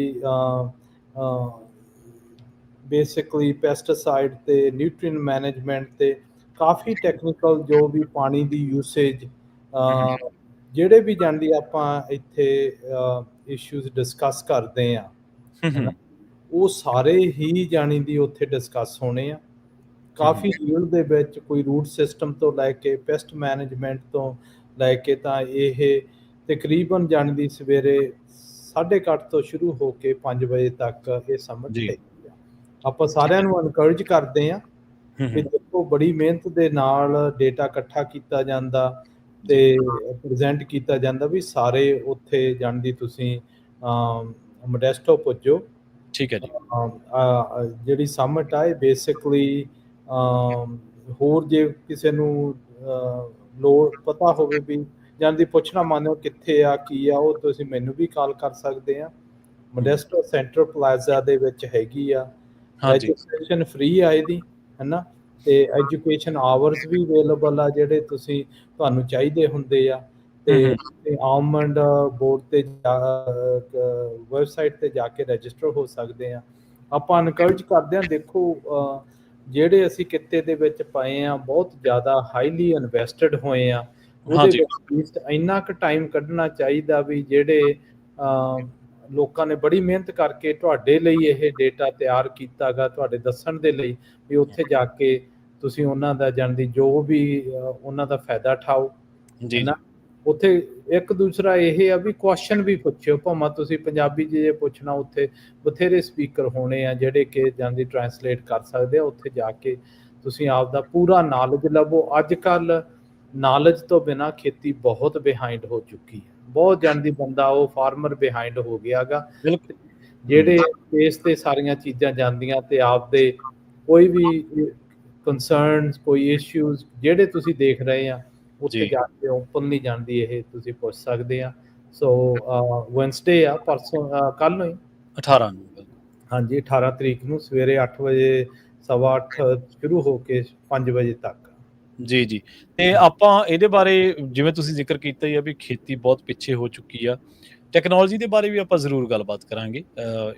ਬੇਸਿਕਲੀ ਪੈਸਟੀਸਾਈਡ ਤੇ ਨਿਊਟ੍ਰੀਐਂਟ ਮੈਨੇਜਮੈਂਟ ਤੇ ਕਾਫੀ ਟੈਕਨੀਕਲ ਜੋ ਵੀ ਪਾਣੀ ਦੀ ਯੂਸੇਜ ਜਿਹੜੇ ਵੀ ਜਾਂਦੀ ਆਪਾਂ ਇੱਥੇ ਇਸ਼ੂਜ਼ ਡਿਸਕਸ ਕਰਦੇ ਆ, ਉਹ ਸਾਰੇ ਹੀ ਜਾਣੀ ਦੀ ਉੱਥੇ ਡਿਸਕਸ ਹੋਣੇ ਆ। ਕਾਫੀ ਫੀਲਡ ਦੇ ਵਿੱਚ ਕੋਈ ਰੂਟ ਸਿਸਟਮ ਤੋਂ ਲੈ ਕੇ ਪੈਸਟ ਮੈਨੇਜਮੈਂਟ ਤੋਂ ਲੈ ਕੇ ਤਾਂ ਇਹ ਤਕਰੀਬਨ ਜਾਣੀ ਦੀ ਸਵੇਰੇ 8:30 ਤੋਂ ਸ਼ੁਰੂ ਹੋ ਕੇ 5 ਵਜੇ ਤੱਕ ਇਹ ਸਮਿਟ ਹੈ। ਆਪਾਂ ਸਾਰਿਆਂ ਨੂੰ ਐਨਕਰੇਜ ਕਰਦੇ ਆ ਕਿ ਦੇਖੋ ਬੜੀ ਮਿਹਨਤ ਦੇ ਨਾਲ ਡੇਟਾ ਇਕੱਠਾ ਕੀਤਾ ਜਾਂਦਾ ਤੇ ਪ੍ਰੈਜ਼ੈਂਟ ਕੀਤਾ ਜਾਂਦਾ ਵੀ ਸਾਰੇ ਉੱਥੇ ਜਾਣ ਦੀ ਤੁਸੀਂ ਮੋਡੈਸਟੋ ਪੁੱਜੋ। ਠੀਕ ਹੈ ਜੀ। ਜਿਹੜੀ ਸਮਿਟ ਆ ਇਹ ਬੇਸਿਕਲੀ ਹੋਰ ਜੇ ਕਿਸੇ ਨੂੰ ਲੋੜ ਪਤਾ ਹੋਵੇ ਵੀ ਜਾਣ ਦੀ ਪੁੱਛਣਾ ਮੰਨੋ ਕਿੱਥੇ ਆ ਕੀ ਆ, ਉਹ ਤੁਸੀਂ ਮੈਨੂੰ ਵੀ ਕਾਲ ਕਰ ਸਕਦੇ ਆ। ਮੋਡੈਸਟੋ ਸੈਂਟਰ ਪਲਾਜ਼ਾ ਦੇ ਵਿੱਚ ਹੈਗੀ ਆ। ਰਜਿਸਟ੍ਰੇਸ਼ਨ ਫ੍ਰੀ ਆ ਇਹਦੀ, ਹੈ ਨਾ, ਤੇ ਐਜੂਕੇਸ਼ਨ ਆਵਰਸ ਵੀ ਅਵੇਲੇਬਲ ਆ ਜਿਹੜੇ ਤੁਹਾਨੂੰ ਚਾਹੀਦੇ ਹੁੰਦੇ ਆ। ਤੇ ਆਲਮੰਡ ਬੋਰਡ ਤੇ ਵੈਬਸਾਈਟ ਤੇ ਜਾ ਕੇ ਰਜਿਸਟਰ ਹੋ ਸਕਦੇ ਆ। ਆਪਾਂ ਐਨਕਰੇਜ ਕਰਦੇ ਆ। ਦੇਖੋ ਜਿਹੜੇ ਅਸੀਂ ਕਿੱਤੇ ਦੇ ਵਿੱਚ ਪਏ ਆ ਬਹੁਤ ਜ਼ਿਆਦਾ ਹਾਈਲੀ ਇਨਵੈਸਟਡ ਹੋਏ ਆ, ਉਹਦੇ ਵਿੱਚ ਇੰਨਾ ਕੁ ਟਾਈਮ ਕੱਢਣਾ ਚਾਹੀਦਾ ਵੀ ਜਿਹੜੇ ਲੋਕਾਂ ਨੇ ਬੜੀ ਮਿਹਨਤ ਕਰਕੇ ਤੁਹਾਡੇ ਲਈ ਇਹ ਡੇਟਾ ਤਿਆਰ ਕੀਤਾ ਗਾ, ਤੁਹਾਡੇ ਦੱਸਣ ਦੇ ਲਈ ਵੀ ਉੱਥੇ ਜਾ ਕੇ ਤੁਸੀਂ ਉਹਨਾਂ ਦਾ ਜਾਣਦੀ ਜੋ ਵੀ ਉਹਨਾਂ ਦਾ ਫਾਇਦਾ ਉਠਾਓ ਜੀ ਨਾ। ਉੱਥੇ ਇੱਕ ਦੂਸਰਾ ਇਹ ਆ ਵੀ ਕੁਐਸਚਨ ਵੀ ਪੁੱਛਿਓ, ਭਾਵੇਂ ਤੁਸੀਂ ਪੰਜਾਬੀ ਜੇ ਪੁੱਛਣਾ ਉੱਥੇ ਬਥੇਰੇ ਸਪੀਕਰ ਹੋਣੇ ਆ ਜਿਹੜੇ ਕਿ ਜਾਂਦੀ ਟਰਾਂਸਲੇਟ ਕਰ ਸਕਦੇ ਆ। ਉੱਥੇ ਜਾ ਕੇ ਤੁਸੀਂ ਆਪਦਾ ਪੂਰਾ ਨੌਲੇਜ ਲਵੋ। ਅੱਜ ਕੱਲ੍ਹ ਨੌਲੇਜ ਤੋਂ ਬਿਨਾਂ ਖੇਤੀ ਬਹੁਤ ਬਿਹਾਈਂਡ ਹੋ ਚੁੱਕੀ ਹੈ। ਬਹੁਤ ਜਾਣਦੀ ਬੰਦਾ ਉਹ ਫਾਰਮਰ ਬਿਹਾਈਂਡ ਹੋ ਗਿਆ ਗਾ। ਜਿਹੜੇ ਬੇਸ ਤੇ ਸਾਰੀਆਂ ਚੀਜ਼ਾਂ ਜਾਂਦੀਆਂ ਤੇ ਆਪਦੇ ਕੋਈ ਵੀ ਕੰਸਰਨਸ ਕੋਈ ਇਸ਼ੂਜ਼ ਜਿਹੜੇ ਤੁਸੀਂ ਦੇਖ ਰਹੇ ਆ ਉੱਥੇ ਜਾ ਕੇ ਓਪਨਲੀ ਜਾਣਦੀ ਇਹ ਤੁਸੀਂ ਪੁੱਛ ਸਕਦੇ ਆ। ਸੋ ਵੈਨਸਡੇ ਆ, ਪਰਸੋਂ ਕੱਲ ਨੂੰ ਹੀ 18 ਨੂੰ। ਹਾਂਜੀ 18 ਤਰੀਕ ਨੂੰ ਸਵੇਰੇ 8 ਵਜੇ 8:15 ਸ਼ੁਰੂ ਹੋ ਕੇ 5 ਵਜੇ ਤੱਕ। ਜੀ ਜੀ। ਤੇ ਆਪਾਂ ਇਹਦੇ ਬਾਰੇ ਜਿਵੇਂ ਤੁਸੀਂ ਜ਼ਿਕਰ ਕੀਤਾ ਹੀ ਆ ਵੀ ਖੇਤੀ ਬਹੁਤ ਪਿੱਛੇ ਹੋ ਚੁੱਕੀ ਆ, ਟੈਕਨੋਲੋਜੀ ਦੇ ਬਾਰੇ ਵੀ ਆਪਾਂ ਜ਼ਰੂਰ ਗੱਲਬਾਤ ਕਰਾਂਗੇ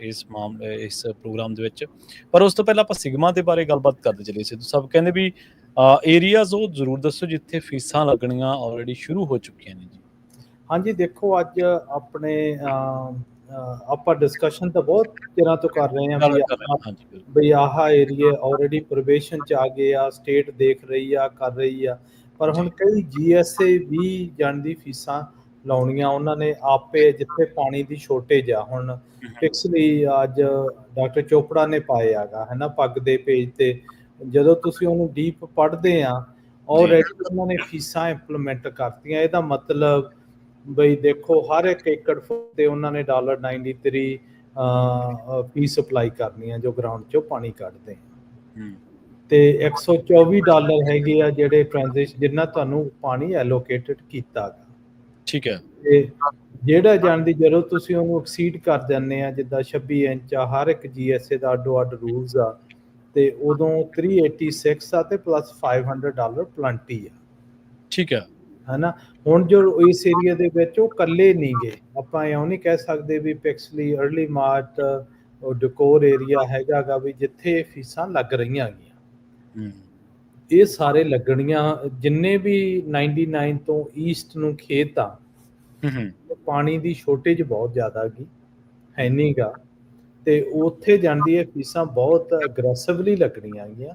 ਇਸ ਪ੍ਰੋਗਰਾਮ ਦੇ ਵਿੱਚ। ਪਰ ਉਸ ਤੋਂ ਪਹਿਲਾਂ ਆਪਾਂ ਸਿਗਮਾ ਦੇ ਬਾਰੇ ਗੱਲਬਾਤ ਕਰਦੇ ਚੱਲੀਏ। ਸਿੱਧੂ ਸਾਹਿਬ ਕਹਿੰਦੇ ਵੀ ਏਰੀਆਜ਼ ਉਹ ਜ਼ਰੂਰ ਦੱਸੋ ਜਿੱਥੇ ਫੀਸਾਂ ਲੱਗਣੀਆਂ ਆਲਰੇਡੀ ਸ਼ੁਰੂ ਹੋ ਚੁੱਕੀਆਂ ਨੇ ਜੀ। ਹਾਂਜੀ ਦੇਖੋ, ਅੱਜ ਆਪਣੇ ਆਪਾਂ ਡਿਸਕਸ਼ਨ ਤਾਂ ਬਹੁਤ ਚਿਰਾਂ ਤੋਂ ਕਰ ਰਹੇ ਹਾਂ ਵੀ ਆਹ ਏਰੀਆ ਆਲਰੇਡੀ ਪ੍ਰੋਬੇਸ਼ਨ 'ਚ ਆ ਗਏ ਆ, ਸਟੇਟ ਦੇਖ ਰਹੀ ਆ, ਕਰ ਰਹੀ ਆ। ਪਰ ਹੁਣ ਕਈ GSA ਵੀ ਜਾਣਦੀ ਫੀਸਾਂ ਲਾਉਣੀਆਂ ਉਹਨਾਂ ਨੇ ਆਪੇ, ਜਿੱਥੇ ਪਾਣੀ ਦੀ ਸ਼ੋਰਟੇਜ ਆ। ਹੁਣ ਪਿਛਲੀ ਅੱਜ ਡਾਕਟਰ ਚੋਪੜਾ ਨੇ ਪਾਇਆ ਹੈਗਾ ਹੈ ਨਾ ਪੱਗ ਦੇ ਪੇਜ ਤੇ, ਜਦੋਂ ਤੁਸੀਂ ਉਹਨੂੰ ਡੀਪ ਪੜ੍ਹਦੇ ਆ ਆਲਰੇਡੀ ਉਹਨਾਂ ਨੇ ਫੀਸਾਂ ਇੰਪਲੀਮੈਂਟ ਕਰਤੀਆਂ। ਇਹਦਾ ਮਤਲਬ ਬਈ ਦੇਖੋ ਹਰ ਇੱਕ ਏਕੜ ਫੁੱਟ ਤੇ ਉਹਨਾਂ ਨੇ $93 ਫੀਸ ਅਪਲਾਈ ਕਰਨੀ ਆ ਜੋ ਗਰਾਊਂਡ ਚੋਂ ਪਾਣੀ ਕੱਢਦੇ ਆ। ਤੇ $124 ਹੈਗੇ ਆ ਜਿਹੜੇ ਟ੍ਰਾਂਜੈਕਸ਼ਨ ਜਿੰਨਾ ਤੁਹਾਨੂੰ ਪਾਣੀ ਐਲੋਕੇਟਡ ਕੀਤਾ ਗਾ। ਠੀਕ ਹੈ। ਤੇ ਜਿਹੜਾ ਜਾਣਦੀ ਜਦੋਂ ਤੁਸੀਂ ਉਹਨੂੰ ਐਕਸੀਡ ਕਰ ਜਾਂਦੇ ਆ, ਜਿੱਦਾਂ 26 ਇੰਚ ਆ, ਹਰ ਇੱਕ GSA ਦਾ ਅੱਡੋ ਅੱਡ ਰੂਲਸ ਆ, ਤੇ ਉਦੋਂ 386 ਆ ਤੇ ਪਲੱਸ $500 ਪਲੰਟੀ ਆ। ਠੀਕ ਹੈ। ਹਨਾ ਹੁਣ ਜੋ ਇਸ ਏਰੀਆ ਦੇ ਵਿੱਚ ਉਹ ਇਕੱਲੇ ਨਹੀਂ ਗਏ, ਆਪਾਂ ਇਉਂ ਨਹੀਂ ਕਹਿ ਸਕਦੇ ਵੀ ਪਿਛਲੀ ਅਰਲੀ ਮਾਰਚ ਡਕੋਰ ਏਰੀਆ ਹੈਗਾ ਗਾ ਵੀ ਜਿੱਥੇ ਫੀਸਾਂ ਲੱਗ ਰਹੀਆਂ ਹੈਗੀਆਂ। ਇਹ ਸਾਰੇ ਲੱਗਣੀਆਂ ਜਿੰਨੇ ਵੀ 99 ਤੋਂ ਈਸਟ ਨੂੰ ਖੇਤ ਆ, ਪਾਣੀ ਦੀ ਸ਼ੋਰਟੇਜ ਬਹੁਤ ਜ਼ਿਆਦਾ ਹੈਗੀ, ਹੈ ਨਹੀਂ ਗਾ, ਤੇ ਉੱਥੇ ਜਾਂਦੀ ਹੈ ਫੀਸਾਂ ਬਹੁਤ ਅਗਰੈਸਿਵਲੀ ਲੱਗਣੀਆਂ ਹੈਗੀਆਂ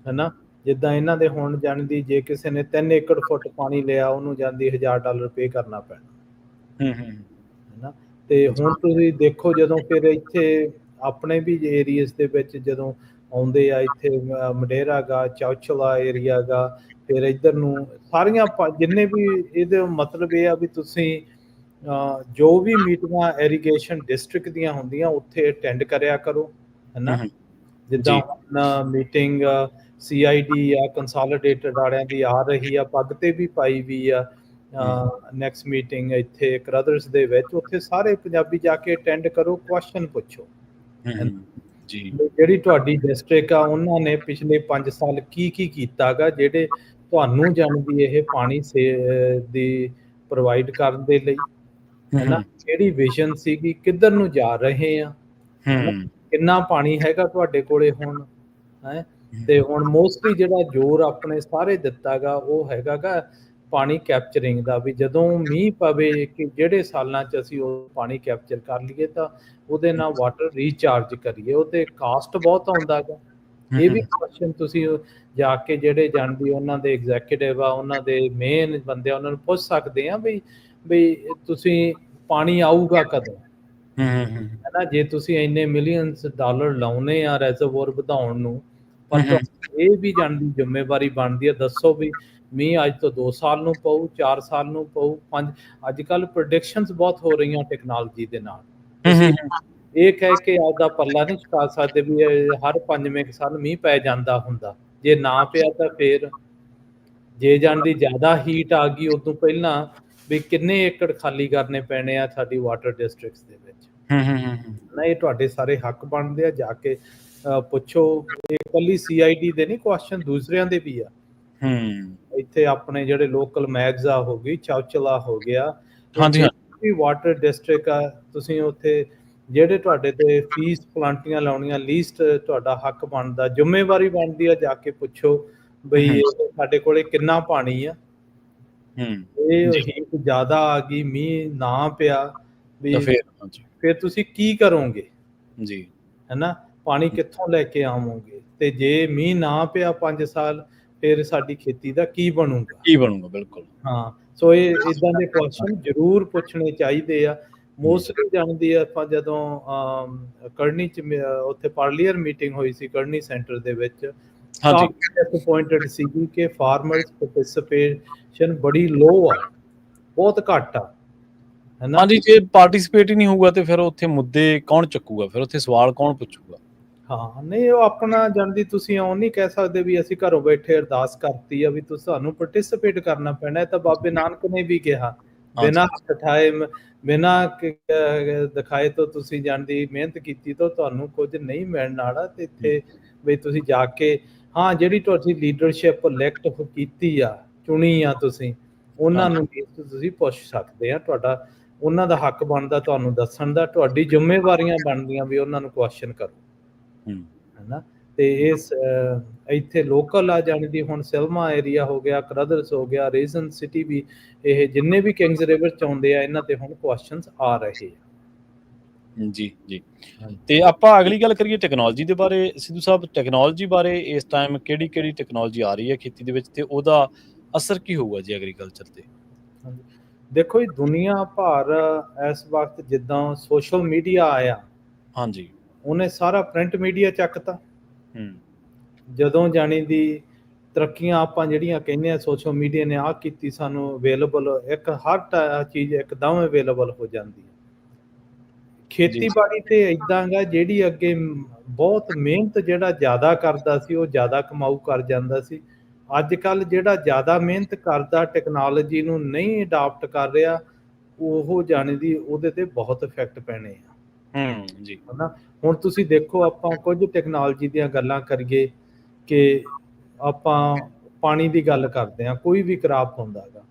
ਹਨਾ। ਜਿੱਦਾਂ ਇਹਨਾਂ ਦੇ ਹੁਣ ਜਾਣਦੀ ਜੇ ਕਿਸੇ ਨੇ 3 ਏਕੜ ਫੁੱਟ ਪਾਣੀ ਲਿਆ ਉਹਨੂੰ ਜਾਂਦੀ $1000 ਪੇ ਕਰਨਾ ਪੈਣਾ ਹਨਾ। ਤੇ ਹੁਣ ਤੁਸੀਂ ਦੇਖੋ ਜਦੋਂ ਫਿਰ ਇੱਥੇ ਆਪਣੇ ਵੀ ਏਰੀਆਸ ਦੇ ਵਿੱਚ ਜਦੋਂ ਆਉਂਦੇ ਆ, ਇੱਥੇ ਮਡੇਰਾ ਗਾ, ਚੌਚਲਾ ਏਰੀਆ ਗਾ, ਫਿਰ ਇੱਧਰ ਨੂੰ ਸਾਰੀਆਂ ਜਿੰਨੇ ਵੀ ਇਹਦੇ ਮਤਲਬ ਇਹ ਆ ਵੀ ਤੁਸੀਂ ਜੋ ਵੀ ਮੀਟਿੰਗਾਂ ਇਰੀਗੇਸ਼ਨ ਡਿਸਟ੍ਰਿਕਟ ਦੀਆਂ ਹੁੰਦੀਆਂ ਉੱਥੇ ਅਟੈਂਡ ਕਰਿਆ ਕਰੋ ਹਨਾ। ਜਿੱਦਾਂ ਹੁਣ ਮੀਟਿੰਗ CID ਆ ਕੰਸੋਲੀਡੇਟਡ ਵਾਲਿਆਂ ਦੀ ਆ ਰਹੀ ਆ, ਪੱਗ ਤੇ ਵੀ ਪਾਈ ਵੀ ਆ ਨੈਕਸਟ ਮੀਟਿੰਗ ਇੱਥੇ ਕਰਦਰਸ ਦੇ ਵਿੱਚ, ਉੱਥੇ ਸਾਰੇ ਪੰਜਾਬੀ ਜਾ ਕੇ ਅਟੈਂਡ ਕਰੋ, ਕੁਐਸਚਨ ਪੁੱਛੋ ਜੀ। ਜਿਹੜੀ ਤੁਹਾਡੀ ਡਿਸਟ੍ਰਿਕਟ ਆ ਉਹਨਾਂ ਨੇ ਪਿਛਲੇ 5 ਸਾਲ ਕੀ ਕੀਤਾ ਗਾ ਜਿਹੜੇ ਤੁਹਾਨੂੰ ਜਾਣਦੀ ਇਹ ਪਾਣੀ ਦੀ ਪ੍ਰੋਵਾਈਡ ਕਰਨ ਦੇ ਲਈ ਹਨਾ। ਕਿਹੜੀ ਵਿਜ਼ਨ ਸੀਗੀ, ਕਿੱਧਰ ਨੂੰ ਜਾ ਰਹੇ ਆ, ਕਿੰਨਾ ਪਾਣੀ ਹੈਗਾ ਤੁਹਾਡੇ ਕੋਲੇ ਹੁਣ ਹੈ। ਤੇ ਹੁਣ ਮੋਸਟਲੀ ਜਿਹੜਾ ਜ਼ੋਰ ਆਪਣੇ ਸਾਰੇ ਦਿੱਤਾ ਗਾ ਉਹ ਹੈਗਾ ਗਾ ਪਾਣੀ ਕੈਪਚਰਿੰਗ ਦਾ, ਵੀ ਜਦੋਂ ਮੀਂਹ ਪਵੇ ਕਿ ਜਿਹੜੇ ਸਾਲਾਂ 'ਚ ਅਸੀਂ ਉਹ ਪਾਣੀ ਕੈਪਚਰ ਕਰ ਲਈਏ ਤਾਂ ਉਹਦੇ ਨਾਲ ਵਾਟਰ ਰੀਚਾਰਜ ਕਰੀਏ। ਉਹ ਤੇ ਕਾਸਟ ਬਹੁਤ ਆਉਂਦਾ ਗਾ। ਇਹ ਵੀ ਕੁਐਸਚਨ ਤੁਸੀਂ ਜਾ ਕੇ ਜਿਹੜੇ ਜਾਣਦੀ ਉਹਨਾਂ ਦੇ ਐਗਜ਼ੈਕਟਿਵ ਆ, ਉਹਨਾਂ ਦੇ ਮੇਨ ਬੰਦੇ ਆ, ਉਹਨਾਂ ਨੂੰ ਪੁੱਛ ਸਕਦੇ ਆ ਵੀ ਤੁਸੀਂ ਪਾਣੀ ਆਊਗਾ ਕਦੋਂ ਹੈ ਨਾ। ਜੇ ਤੁਸੀਂ ਇੰਨੇ ਮਿਲੀਅਨਸ ਡਾਲਰ ਲਾਉਨੇ ਆ ਰੈਜ਼ਰਵੋਰ ਵਧਾਉਣ ਨੂੰ, ਪਰ ਇਹ ਵੀ ਜਾਣਦੀ ਜ਼ਿੰਮੇਵਾਰੀ ਬਣਦੀ ਹੈ, ਦੱਸੋ ਵੀ ਮੀਂਹ ਅੱਜ ਤੋਂ 2 ਸਾਲ ਨੂੰ ਪਊ, 4 ਸਾਲ ਨੂੰ ਪਊ, 5। ਅੱਜ ਕੱਲ੍ਹ ਪ੍ਰੈਡਿਕਸ਼ਨਸ ਬਹੁਤ ਹੋ ਰਹੀਆਂ ਟੈਕਨੋਲੋਜੀ ਦੇ ਨਾਲ। ਤੁਸੀਂ ਇਹ ਕਹਿ ਕੇ ਆਪਦਾ ਪੱਲਾ ਨਹੀਂ ਚੁਕਾ ਸਕਦੇ ਵੀ ਹਰ 5ਵੇਂ ਸਾਲ ਮੀਂਹ ਪੈ ਜਾਂਦਾ ਹੁੰਦਾ। ਜੇ ਨਾ ਪਿਆ ਤਾਂ ਫੇਰ ਜੇ ਜਾਣਦੀ ਜ਼ਿਆਦਾ ਹੀਟ ਆ ਗਈ ਉਦੋਂ ਪਹਿਲਾਂ ਵੀ ਕਿੰਨੇ ਏਕੜ ਖਾਲੀ ਕਰਨੇ ਪੈਣੇ ਆ ਸਾਡੀ ਵਾਟਰ ਡਿਸਟ੍ਰਿਕਟਸ ਦੇ ਵਿੱਚ ਨਾ। ਇਹ ਤੁਹਾਡੇ ਸਾਰੇ ਹੱਕ ਬਣਦੇ ਆ, ਜਾ ਕੇ ਪੁੱਛੋ। ਇਹ ਇਕੱਲੀ CID ਦੇ ਨਹੀਂ ਕੁਐਸਚਨ, ਦੂਸਰਿਆਂ ਦੇ ਵੀ ਆ। ਇੱਥੇ ਆਪਣੇ ਜਿਹੜੇ ਲੋਕਲ ਮੈਗਜ਼ਾ ਹੋ ਗਈ, ਚੌਚਲਾ ਹੋ ਗਿਆ, ਵੀ ਵਾਟਰ ਡਿਸਟ੍ਰਿਕਟ ਆ, ਤੁਸੀਂ ਉੱਥੇ ਜਿਹੜੇ ਤੁਹਾਡੇ ਤੇ ਫੀਸ ਪਲਾਂਟੀਆਂ ਲਾਉਣੀਆਂ ਲੀਸਟ ਤੁਹਾਡਾ ਹੱਕ ਬਣਦਾ, ਜ਼ਿੰਮੇਵਾਰੀ ਬਣਦੀ ਆ, ਜਾ ਕੇ ਪੁੱਛੋ ਬਈ ਸਾਡੇ ਕੋਲੇ ਕਿੰਨਾ ਪਾਣੀ ਆ। ਇਹ ਹੀਟ ਜ਼ਿਆਦਾ ਆ ਗਈ, ਮੀਂਹ ਨਾ ਪਿਆ ਵੀ ਫਿਰ ਤੁਸੀਂ ਕੀ ਕਰੋਗੇ ਜੀ ਹਨਾ। ਪਾਣੀ ਕਿੱਥੋਂ ਲੈ ਕੇ ਆਵੋਗੇ, ਤੇ ਜੇ ਮੀਂਹ ਨਾ ਪਿਆ 5 ਸਾਲ ਫਿਰ ਸਾਡੀ ਖੇਤੀ ਦਾ ਕੀ ਬਣੂਗਾ ਬਿਲਕੁਲ। ਹਾਂ, ਸੋ ਇਹ ਇਦਾਂ ਦੇ ਕੁਐਸਚਨ ਜ਼ਰੂਰ ਪੁੱਛਣੇ ਚਾਹੀਦੇ ਆ। ਮੋਸਟਲੀ ਜਾਣਦੀ ਆ ਆਪਾਂ ਜਦੋਂ ਕਰਨੀ 'ਚ ਉੱਥੇ ਪਾਰਲੀਅਰ ਮੀਟਿੰਗ ਹੋਈ ਸੀ ਕਰਨੀ ਸੈਂਟਰ ਦੇ ਵਿੱਚ, ਡਿਸਅਪੁਆਇੰਟਡ ਸੀਗੀ ਕਿ ਫਾਰਮਰਸ ਪਾਰਟਿਸਿਪੇਸ਼ਨ ਬੜੀ ਲੋ ਆ, ਬਹੁਤ ਘੱਟ ਆ ਹਨਾ। ਹਾਂਜੀ, ਜੇ ਪਾਰਟਿਸਿਪੇਟ ਹੀ ਨਹੀਂ ਹੋਊਗਾ ਤੇ ਫਿਰ ਉੱਥੇ ਮੁੱਦੇ ਕੌਣ ਚੱਕੂਗਾ, ਫਿਰ ਉੱਥੇ ਸਵਾਲ ਕੌਣ ਪੁੱਛੂਗਾ। ਹਾਂ, ਨਹੀਂ ਉਹ ਆਪਣਾ ਜਾਣਦੀ ਤੁਸੀਂ ਉਹ ਨਹੀਂ ਕਹਿ ਸਕਦੇ ਵੀ ਅਸੀਂ ਘਰੋਂ ਬੈਠੇ ਅਰਦਾਸ ਕਰਤੀ ਆ ਵੀ ਤੁਹਾਨੂੰ ਪਾਰਟਿਸਿਪੇਟ ਕਰਨਾ ਪੈਣਾ। ਤਾਂ ਬਾਬੇ ਨਾਨਕ ਨੇ ਵੀ ਕਿਹਾ ਬਿਨਾਂ ਸਿਖਾਏ ਬਿਨਾਂ ਦਿਖਾਏ ਤੋਂ ਤੁਸੀਂ ਜਾਣਦੀ ਮਿਹਨਤ ਕੀਤੀ ਤਾਂ ਤੁਹਾਨੂੰ ਕੁਝ ਨਹੀਂ ਮਿਲਣ ਵਾਲਾ। ਤੇ ਇੱਥੇ ਵੀ ਤੁਸੀਂ ਜਾ ਕੇ ਹਾਂ ਜਿਹੜੀ ਤੁਹਾਡੀ ਲੀਡਰਸ਼ਿਪ ਇਲੈਕਟ ਕੀਤੀ ਆ, ਚੁਣੀ ਆ ਤੁਸੀਂ, ਉਹਨਾਂ ਨੂੰ ਤੁਸੀਂ ਪੁੱਛ ਸਕਦੇ ਆ। ਤੁਹਾਡਾ ਉਹਨਾਂ ਦਾ ਹੱਕ ਬਣਦਾ ਤੁਹਾਨੂੰ ਦੱਸਣ ਦਾ, ਤੁਹਾਡੀ ਜ਼ਿੰਮੇਵਾਰੀਆਂ ਬਣਦੀਆਂ ਵੀ ਉਹਨਾਂ ਨੂੰ ਕੁਐਸਚਨ ਕਰੋ ਹਨਾ। ਤੇ ਇਸ ਇੱਥੇ ਲੋਕਲ ਆ ਜਾਣਦੀ ਹੁਣ ਸਿਲਮਾ ਏਰੀਆ ਹੋ ਗਿਆ, ਕਰਦਰਸ ਹੋ ਗਿਆ, ਰੀਜਨ ਸਿਟੀ ਵੀ, ਇਹ ਜਿੰਨੇ ਵੀ ਕਿੰਗਸ ਰਿਵਰ ਚ ਆਉਂਦੇ ਆ ਇਹਨਾਂ ਤੇ ਹੁਣ ਕੁਐਸਚਨਸ ਆ ਰਹੇ ਆ ਜੀ। ਤੇ ਆਪਾਂ ਅਗਲੀ ਗੱਲ ਕਰੀਏ ਟੈਕਨੋਲੋਜੀ ਦੇ ਬਾਰੇ। ਸਿੱਧੂ ਸਾਹਿਬ, ਟੈਕਨੋਲੋਜੀ ਬਾਰੇ ਇਸ ਟਾਈਮ ਕਿਹੜੀ ਟੈਕਨੋਲੋਜੀ ਆ ਰਹੀ ਹੈ ਖੇਤੀ ਦੇ ਵਿੱਚ ਤੇ ਉਹਦਾ ਅਸਰ ਕੀ ਹੋਊਗਾ ਜੀ ਐਗਰੀਕਲਚਰ ਤੇ? ਦੇਖੋ ਜੀ, ਦੁਨੀਆ ਭਰ ਇਸ ਵਕਤ ਜਿੱਦਾਂ ਸੋਸ਼ਲ ਮੀਡੀਆ ਆਇਆ, ਹਾਂਜੀ। ਉਹਨੇ ਸਾਰਾ ਪ੍ਰਿੰਟ ਮੀਡੀਆ ਚੱਕਤਾ। ਹੂੰ। ਜਦੋਂ ਜਾਣੀ ਦੀ ਤਰੱਕੀਆਂ ਆਪਾਂ ਜਿਹੜੀਆਂ ਕਹਿੰਦੇ ਆ, ਸੋਸ਼ਲ ਮੀਡੀਆ ਨੇ ਆਹ ਕੀਤੀ, ਸਾਨੂੰ ਅਵੇਲੇਬਲ ਹਰ ਚੀਜ਼ ਇੱਕਦਮ ਅਵੇਲੇਬਲ ਹੋ ਜਾਂਦੀ ਹੈ। ਜੀ। ਖੇਤੀਬਾੜੀ ਤੇ ਇਦਾਂ ਗਾ, ਜਿਹੜੀ ਅੱਗੇ ਬਹੁਤ ਮਿਹਨਤ ਜਿਹੜਾ ਜ਼ਿਆਦਾ ਕਰਦਾ ਸੀ ਉਹ ਜ਼ਿਆਦਾ ਕਮਾਊ ਕਰ ਜਾਂਦਾ ਸੀ। ਅੱਜ ਕੱਲ ਜਿਹੜਾ ਜ਼ਿਆਦਾ ਮਿਹਨਤ ਕਰਦਾ, ਟੈਕਨੋਲੋਜੀ ਨੂੰ ਨਹੀਂ ਅਡਾਪਟ ਕਰ ਰਿਹਾ, ਉਹ ਜਾਣੇ ਦੀ ਉਹਦੇ ਤੇ ਬਹੁਤ ਇਫੈਕਟ ਪੈਣੇ ਆ। ਜੀ। ਹਨਾ, ਹੁਣ ਤੁਸੀਂ ਦੇਖੋ, ਆਪਾਂ ਕੁਝ ਟੈਕਨੋਲੋਜੀ ਦੀਆਂ ਗੱਲਾਂ ਕਰੀਏ ਕਿ ਆਪਾਂ ਪਾਣੀ ਦੀ ਗੱਲ ਕਰਦੇ ਹਾਂ, ਕੋਈ ਵੀ ਕ੍ਰਾਪ ਹੁੰਦਾ ਗਾ,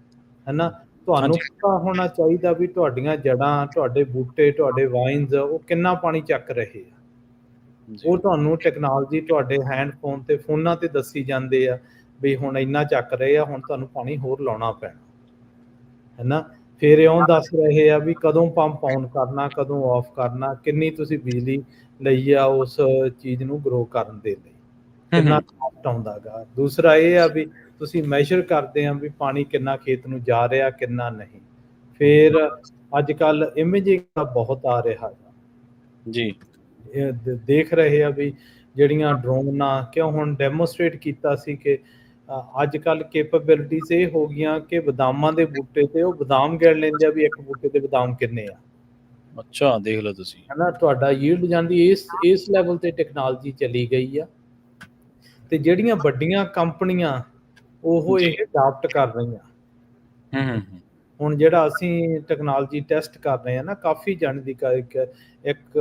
ਹਨਾ, ਤੁਹਾਨੂੰ ਹਾਂਜੀ। ਪਤਾ ਹੋਣਾ ਚਾਹੀਦਾ ਵੀ ਤੁਹਾਡੀਆਂ ਜੜ੍ਹਾਂ, ਤੁਹਾਡੇ ਬੂਟੇ, ਤੁਹਾਡੇ ਵਾਈਨਸ ਉਹ ਕਿੰਨਾ ਪਾਣੀ ਚੱਕ ਰਹੇ ਆ। ਜੀ। ਉਹ ਤੁਹਾਨੂੰ ਟੈਕਨੋਲੋਜੀ ਤੁਹਾਡੇ ਹੈਂਡਫੋਨ ਤੇ, ਫੋਨਾਂ ਤੇ ਦੱਸੀ ਜਾਂਦੇ ਆ ਵੀ ਹੁਣ ਇੰਨਾ ਚੱਕ ਰਹੇ ਆ, ਹੁਣ ਤੁਹਾਨੂੰ ਪਾਣੀ ਹੋਰ ਲਾਉਣਾ ਪੈਣਾ, ਹੈਨਾ। ਫਿਰ ਇਉਂ ਦੱਸ ਰਹੇ ਆ ਵੀ ਕਦੋਂ ਪੰਪ ਔਨ ਕਰਨਾ, ਕਦੋਂ ਆਫ ਕਰਨਾ, ਕਿੰਨੀ ਤੁਸੀਂ ਬਿਜਲੀ ਲਈ ਆ ਉਸ ਚੀਜ਼ ਨੂੰ ਗਰੋ ਕਰਨ ਦੇ ਲਈ, ਕਿੰਨਾ ਕਾਸਟ ਆਉਂਦਾ ਗਾ। ਦੂਸਰਾ ਇਹ ਆ ਵੀ ਤੁਸੀਂ ਮੈਜ਼ਰ ਕਰਦੇ ਆ ਵੀ ਪਾਣੀ ਕਿੰਨਾ ਖੇਤ ਨੂੰ ਜਾ ਰਿਹਾ, ਕਿੰਨਾ ਨਹੀਂ। ਫਿਰ ਅੱਜ ਕੱਲ ਇਮੇਜਿੰਗ ਦਾ ਬਹੁਤ ਆ ਰਿਹਾ ਜੀ। ਦੇਖ ਰਹੇ ਆ ਵੀ ਜਿਹੜੀਆਂ ਡਰੋਨ ਆ, ਕਿਉਂ ਹੁਣ ਡੈਮੋਸਟ੍ਰੇਟ ਕੀਤਾ ਸੀ ਕਿ ਅੱਜ ਕੱਲ ਕੈਪੇਬਿਲਿਟੀਜ਼ ਇਹ ਹੋ ਗਈਆਂ ਕਿ ਬਦਾਮਾਂ ਦੇ ਬੂਟੇ ਤੇ ਉਹ ਬਦਾਮ ਗਿਣ ਲੈਂਦੇ ਆ ਵੀ ਇੱਕ ਬੂਟੇ ਤੇ ਬਦਾਮ ਕਿੰਨੇ ਆ। ਅੱਛਾ, ਦੇਖ ਲਓ ਤੁਸੀਂ। ਹਨਾ, ਤੁਹਾਡਾ ਯੀਲਡ ਜਾਂਦੀ ਇਸ ਲੈਵਲ ਤੇ ਟੈਕਨੋਲੋਜੀ ਚਲੀ ਗਈ ਆ। ਤੇ ਜਿਹੜੀਆਂ ਵੱਡੀਆਂ ਕੰਪਨੀਆਂ ਉਹ ਜੀ। ਇਹ ਅਡਾਪਟ ਕਰ ਰਹੀਆਂ। ਹੁਣ ਜਿਹੜਾ ਅਸੀਂ ਟੈਕਨੋਲੋਜੀ ਟੈਸਟ ਕਰ ਰਹੇ ਆ ਨਾ, ਕਾਫੀ ਜਾਣ ਦੀ ਇੱਕ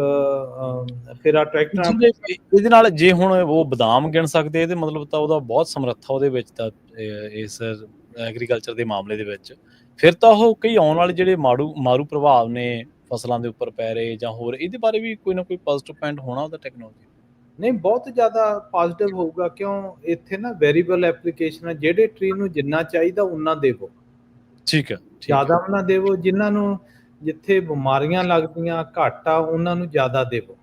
ਫੇਰਾ ਟਰੈਕਟਰਾਂ ਇਹਦੇ ਨਾਲ ਜੇ ਹੁਣ ਉਹ ਬਦਾਮ ਗਿਣ ਸਕਦੇ, ਇਹਦੇ ਮਤਲਬ ਤਾਂ ਉਹਦਾ ਬਹੁਤ ਸਮਰੱਥਾ ਉਹਦੇ ਵਿੱਚ ਤਾਂ ਇਸ ਐਗਰੀਕਲਚਰ ਦੇ ਮਾਮਲੇ ਦੇ ਵਿੱਚ, ਫਿਰ ਤਾਂ ਉਹ ਕਈ ਆਉਣ ਵਾਲੇ ਜਿਹੜੇ ਮਾਰੂ ਪ੍ਰਭਾਵ ਨੇ ਫਸਲਾਂ ਦੇ ਉੱਪਰ ਪੈ ਰਹੇ ਜਾਂ ਹੋਰ, ਇਹਦੇ ਬਾਰੇ ਵੀ ਕੋਈ ਨਾ ਕੋਈ ਪੋਜ਼ਿਟਿਵ ਪੁਆਇੰਟ ਹੋਣਾ ਉਹਦਾ ਟੈਕਨੋਲੋਜੀ। ਨਹੀਂ, ਬਹੁਤ ਜ਼ਿਆਦਾ ਪੋਜ਼ਿਟਿਵ ਹੋਊਗਾ। ਕਿਉਂ, ਇੱਥੇ ਨਾ ਵੇਰੀਏਬਲ ਐਪਲੀਕੇਸ਼ਨ ਹੈ, ਜਿਹੜੇ ਟਰੀ ਨੂੰ ਜਿੰਨਾ ਚਾਹੀਦਾ ਉਨਾ ਦੇਵੋ, ਠੀਕ ਹੈ। ਜ਼ਿਆਦਾ ਉਹਨਾਂ ਦੇਵੋ। ਜਿਨ੍ਹਾਂ ਨੂੰ ਜਿੱਥੇ ਬਿਮਾਰੀਆਂ ਲੱਗਦੀਆਂ ਘੱਟ ਆ, ਉਹਨਾਂ ਨੂੰ ਜ਼ਿਆਦਾ ਦੇਵੋ।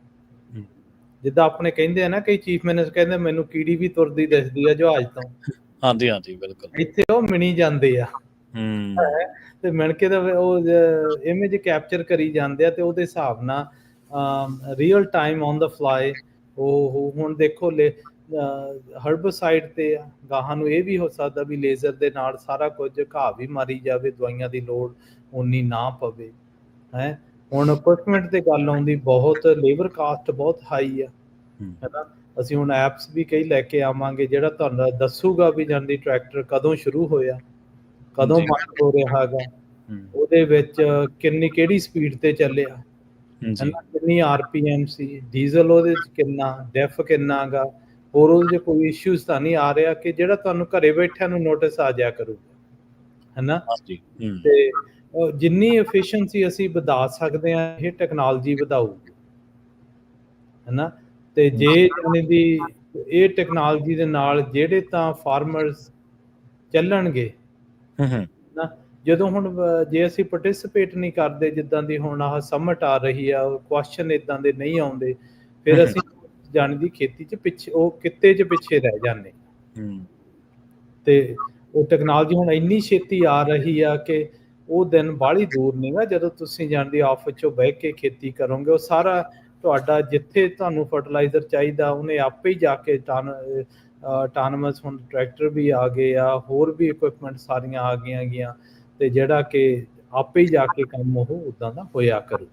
ਜਿੱਦਾਂ ਆਪਣੇ ਕਹਿੰਦੇ ਆ ਨਾ, ਕਈ ਚੀਫ ਮਿਨਿਸਟਰ ਕਹਿੰਦੇ ਮੈਨੂੰ ਕੀੜੀ ਵੀ ਤੁਰਦੀ ਦਿਸਦੀ ਆ ਜਹਾਜ਼ ਤੋਂ। ਹਾਂਜੀ ਹਾਂਜੀ, ਬਿਲਕੁਲ। ਇੱਥੇ ਉਹ ਮਿਣੀ ਜਾਂਦੇ ਆ ਤੇ ਮਿਣ ਕੇ ਤਾਂ ਉਹ ਇਮੇਜ ਕੈਪਚਰ ਕਰੀ ਜਾਂਦੇ ਆ, ਤੇ ਉਹਦੇ ਹਿਸਾਬ ਨਾਲ real time on the fly. ਉਹ ਹੁਣ ਦੇਖੋ ਹਰਬਸਾਈਡ ਤੇ ਆ, ਗਾਹਾਂ ਨੂੰ ਇਹ ਵੀ ਹੋ ਸਕਦਾ ਵੀ ਲੇਜ਼ਰ ਦੇ ਨਾਲ ਸਾਰਾ ਕੁਝ ਘਾਹ ਵੀ ਮਾਰੀ ਜਾਵੇ, ਦਵਾਈਆਂ ਦੀ ਲੋੜ ਉਨੀ ਨਾ ਪਵੇ ਹੈ। ਹੁਣ ਇਕੁਇਪਮੈਂਟ ਤੇ ਗੱਲ ਆਉਂਦੀ, ਬਹੁਤ ਲੇਬਰ ਕਾਸਟ ਬਹੁਤ ਹਾਈ ਆ, ਹੈਨਾ। ਅਸੀਂ ਹੁਣ ਐਪਸ ਵੀ ਕਈ ਲੈ ਕੇ ਆਵਾਂਗੇ ਜਿਹੜਾ ਤੁਹਾਨੂੰ ਦੱਸੂਗਾ ਵੀ ਜਾਂਦੀ ਟਰੈਕਟਰ ਕਦੋਂ ਸ਼ੁਰੂ ਹੋਇਆ, ਕਦੋਂ ਬੰਦ ਹੋ ਰਿਹਾ ਹੈਗਾ, ਉਹਦੇ ਵਿੱਚ ਕਿਹੜੀ ਸਪੀਡ ਤੇ ਚੱਲਿਆ, ਹਨਾ, ਕਿੰਨੀ RPM ਸੀ, ਡੀਜ਼ਲ ਉਹਦੇ 'ਚ ਕਿੰਨਾ, ਡੈਫ ਕਿੰਨਾ ਗਾ, ਹੋਰ ਉਹਦੇ 'ਚ ਕੋਈ ਇਸ਼ੂਜ਼ ਤਾਂ ਨਹੀਂ ਆ ਰਿਹਾ ਕਿ ਜਿਹੜਾ ਤੁਹਾਨੂੰ ਘਰੇ ਬੈਠਿਆਂ ਨੂੰ ਨੋਟਿਸ ਆ ਜਾਇਆ ਕਰੂਗਾ, ਹਨਾ। ਤੇ ਜਿੰਨੀ ਐਫੀਸ਼ੀਐਂਸੀ ਅਸੀਂ ਵਧਾ ਸਕਦੇ ਹਾਂ, ਇਹ ਟੈਕਨੋਲੋਜੀ ਵਧਾਊਗੀ, ਹਨਾ। ਤੇ ਜੇ ਜਾਣੀ ਦੀ ਇਹ ਟੈਕਨੋਲੋਜੀ ਦੇ ਨਾਲ ਜਿਹੜੇ ਤਾਂ ਫਾਰਮਰਸ ਚੱਲਣਗੇ ਨਾ, ਜਦੋਂ ਹੁਣ ਜੇ ਅਸੀਂ ਪਾਰਟਿਸਿਪੇਟ ਨਹੀਂ ਕਰਦੇ, ਜਿੱਦਾਂ ਦੀ ਹੁਣ ਆਹ ਸਮਟ ਆ ਰਹੀ ਆ, ਕੁਐਸਚਨ ਇਦਾਂ ਦੇ ਨਹੀਂ ਆਉਂਦੇ, ਫਿਰ ਅਸੀਂ ਜਾਣੀ ਦੀ ਖੇਤੀ 'ਚ ਪਿੱਛੇ, ਉਹ ਕਿੱਤੇ 'ਚ ਪਿੱਛੇ ਰਹਿ ਜਾਂਦੇ। ਤੇ ਉਹ ਟੈਕਨੋਲੋਜੀ ਹੁਣ ਇੰਨੀ ਛੇਤੀ ਆ ਰਹੀ ਆ ਕਿ ਉਹ ਦਿਨ ਬਾਹਲੀ ਦੂਰ ਨਹੀਂ ਗਾ ਜਦੋਂ ਤੁਸੀਂ ਜਾਣਦੀ ਆਫਿਸ 'ਚੋਂ ਬਹਿ ਕੇ ਖੇਤੀ ਕਰੋਗੇ। ਉਹ ਸਾਰਾ ਤੁਹਾਡਾ ਜਿੱਥੇ ਤੁਹਾਨੂੰ ਫਰਟੀਲਾਈਜ਼ਰ ਚਾਹੀਦਾ, ਉਹਨੇ ਆਪੇ ਹੀ ਜਾ ਕੇ ਆਟੋਨਮਸ ਹੁਣ ਟਰੈਕਟਰ ਵੀ ਆ ਗਏ ਆ, ਹੋਰ ਵੀ ਇਕੁਇਪਮੈਂਟ ਸਾਰੀਆਂ ਆ ਗਈਆਂ, ਤੇ ਜਿਹੜਾ ਕਿ ਆਪੇ ਹੀ ਜਾ ਕੇ ਕੰਮ ਉਹ ਉੱਦਾਂ ਦਾ ਹੋਇਆ ਕਰੂ।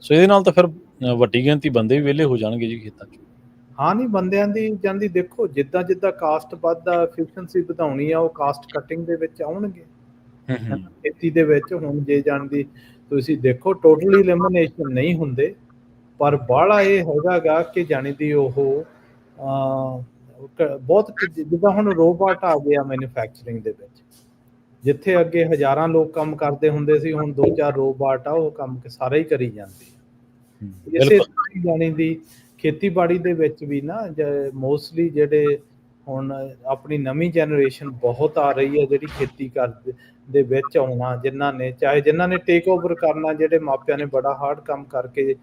ਸੋ ਇਹਦੇ ਨਾਲ ਤਾਂ ਫਿਰ ਵੱਡੀ ਗਿਣਤੀ ਬੰਦੇ ਵੀ ਵਿਹਲੇ ਹੋ ਜਾਣਗੇ ਜੀ ਖੇਤਾਂ 'ਚ। ਹਾਂ, ਨਹੀਂ, ਬੰਦਿਆਂ ਦੀ ਜਾਂਦੀ ਦੇਖੋ, ਜਿੱਦਾਂ ਜਿੱਦਾਂ ਕਾਸਟ ਵੱਧਦਾ, ਐਫੀਸ਼ੀਐਂਸੀ ਵਧਾਉਣੀ ਆ, ਉਹ ਕਾਸਟ ਕਟਿੰਗ ਦੇ ਵਿੱਚ ਆਉਣਗੇ ਖੇਤੀ ਦੇ ਵਿੱਚ। ਹੁਣ ਜੇ ਜਾਣਦੀ ਤੁਸੀਂ ਦੇਖੋ, ਟੋਟਲੀ ਐਲੀਮੀਨੇਸ਼ਨ ਨਹੀਂ ਹੁੰਦੇ, ਪਰ ਬਾਹਲਾ ਇਹ ਹੈਗਾ ਗਾ ਕਿ ਜਾਣੀ ਦੀ ਉਹ ਬਹੁਤ, ਜਿੱਦਾਂ ਹੁਣ ਰੋਬੋਟ ਆ ਗਿਆ ਮੈਨੂਫੈਕਚਰਿੰਗ ਦੇ ਵਿੱਚ, ਜਿੱਥੇ ਅੱਗੇ ਹਜ਼ਾਰਾਂ ਲੋਕ ਕੰਮ ਕਰਦੇ ਹੁੰਦੇ ਸੀ, ਹੁਣ 2-4 ਰੋਬੋਟ ਆ, ਉਹ ਕੰਮ ਸਾਰਾ ਹੀ ਕਰੀ ਜਾਂਦੇ ਆ। ਇਸੇ ਤਰ੍ਹਾਂ ਜਾਣੀ ਦੀ ਖੇਤੀਬਾੜੀ ਦੇ ਵਿੱਚ ਵੀ ਨਾ, ਮੋਸਟਲੀ ਜਿਹੜੇ ਹੁਣ ਆਪਣੀ ਨਵੀਂ ਜਨਰੇਸ਼ਨ ਬਹੁਤ ਆ ਰਹੀ ਹੈ ਜਿਹੜੀ ਖੇਤੀ ਦੇ ਵਿੱਚ ਆਉਣਾ, ਜਿਨ੍ਹਾਂ ਨੇ ਟੇਕ ਓਵਰ ਕਰਨਾ, ਜਿਹੜੇ ਮਾਪਿਆਂ ਨੇ ਬੜਾ ਹਾਰਡ ਕੰਮ ਕਰਕੇ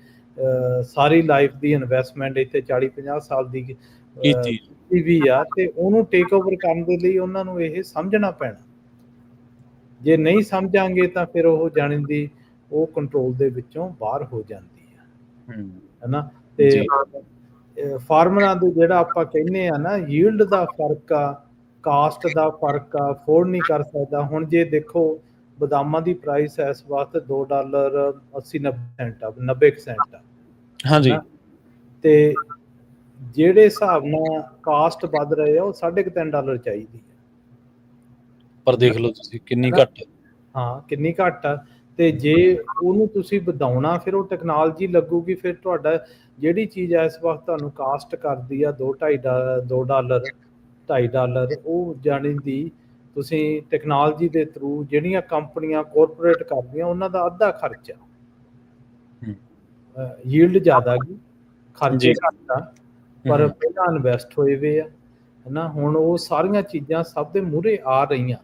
ਸਾਰੀ ਲਾਈਫ ਦੀ ਇਨਵੈਸਟਮੈਂਟ ਇੱਥੇ 40-50 ਸਾਲ ਦੀ ਕੀਤੀ ਵੀ ਆ, ਤੇ ਉਹਨੂੰ ਟੇਕ ਓਵਰ ਕਰਨ ਦੇ ਲਈ ਉਹਨਾਂ ਨੂੰ ਇਹ ਸਮਝਣਾ ਪੈਣਾ ਜੇ ਨਹੀਂ ਸਮਝਾਂਗੇ ਤਾਂ ਫਿਰ ਉਹ ਜਾਣੀ ਦੀ ਉਹ ਕੰਟਰੋਲ ਦੇ ਵਿੱਚੋਂ ਬਾਹਰ ਹੋ ਜਾਂਦੀ ਆ, ਹੈ ਨਾ। ਜੀ ਤੇ ਫਾਰਮਰਾਂ ਦੇ ਜਿਹੜਾ ਆਪਾਂ ਕਹਿੰਦੇ ਆ ਨਾ ਯੀਲਡ ਦਾ ਫਰਕ ਆ, ਕਾਸਟ ਦਾ ਫਰਕ ਆ, ਅਫੋਰਡ ਨਹੀਂ ਕਰ ਸਕਦਾ। ਹੁਣ ਜੇ ਦੇਖੋ ਬਦਾਮਾਂ ਦੀ ਪ੍ਰਾਈਸ ਇਸ ਵਕਤ $2.80-90 ਆ, 90 ਸੈਂਟ ਆ, ਹਾਂਜੀ ਹਨਾ। ਤੇ ਜਿਹੜੇ ਹਿਸਾਬ ਨਾਲ ਕਾਸਟ ਵੱਧ ਰਹੇ ਆ ਉਹ $3.5 ਚਾਹੀਦੀ ਹੈ, ਪਰ ਦੇਖ ਲਓ ਤੁਸੀਂ ਕਿੰਨੀ ਹਨਾ। ਘੱਟ। ਹਾਂ ਕਿੰਨੀ ਘੱਟ ਆ। ਤੇ ਜੇ ਉਹਨੂੰ ਤੁਸੀਂ ਵਧਾਉਣਾ ਫਿਰ ਉਹ ਟੈਕਨੋਲੋਜੀ ਲੱਗੂਗੀ, ਫਿਰ ਤੁਹਾਡਾ ਜਿਹੜੀ ਚੀਜ਼ ਇਸ ਵਕਤ ਤੁਹਾਨੂੰ ਕਾਸਟ ਕਰਦੀ ਆ $2 $2.5 ਉਹ ਜਾਣੀ ਦੀ ਤੁਸੀਂ ਟੈਕਨੋਲੋਜੀ ਦੇ ਥਰੂ ਜਿਹੜੀਆਂ ਕੰਪਨੀਆਂ ਕੋਰਪੋਰੇਟ ਕਰਦੀਆਂ ਉਹਨਾਂ ਦਾ ਅੱਧਾ ਖਰਚਾ, ਯੀਲਡ ਜ਼ਿਆਦਾ ਗਈ, ਖਰਚੇ ਘੱਟ ਆ, ਪਰ ਪਹਿਲਾਂ ਇਨਵੈਸਟ ਹੋਏ ਵੇ ਆ, ਹਨਾ। ਹੁਣ ਉਹ ਸਾਰੀਆਂ ਚੀਜ਼ਾਂ ਸਭ ਦੇ ਮੂਹਰੇ ਆ ਰਹੀਆਂ।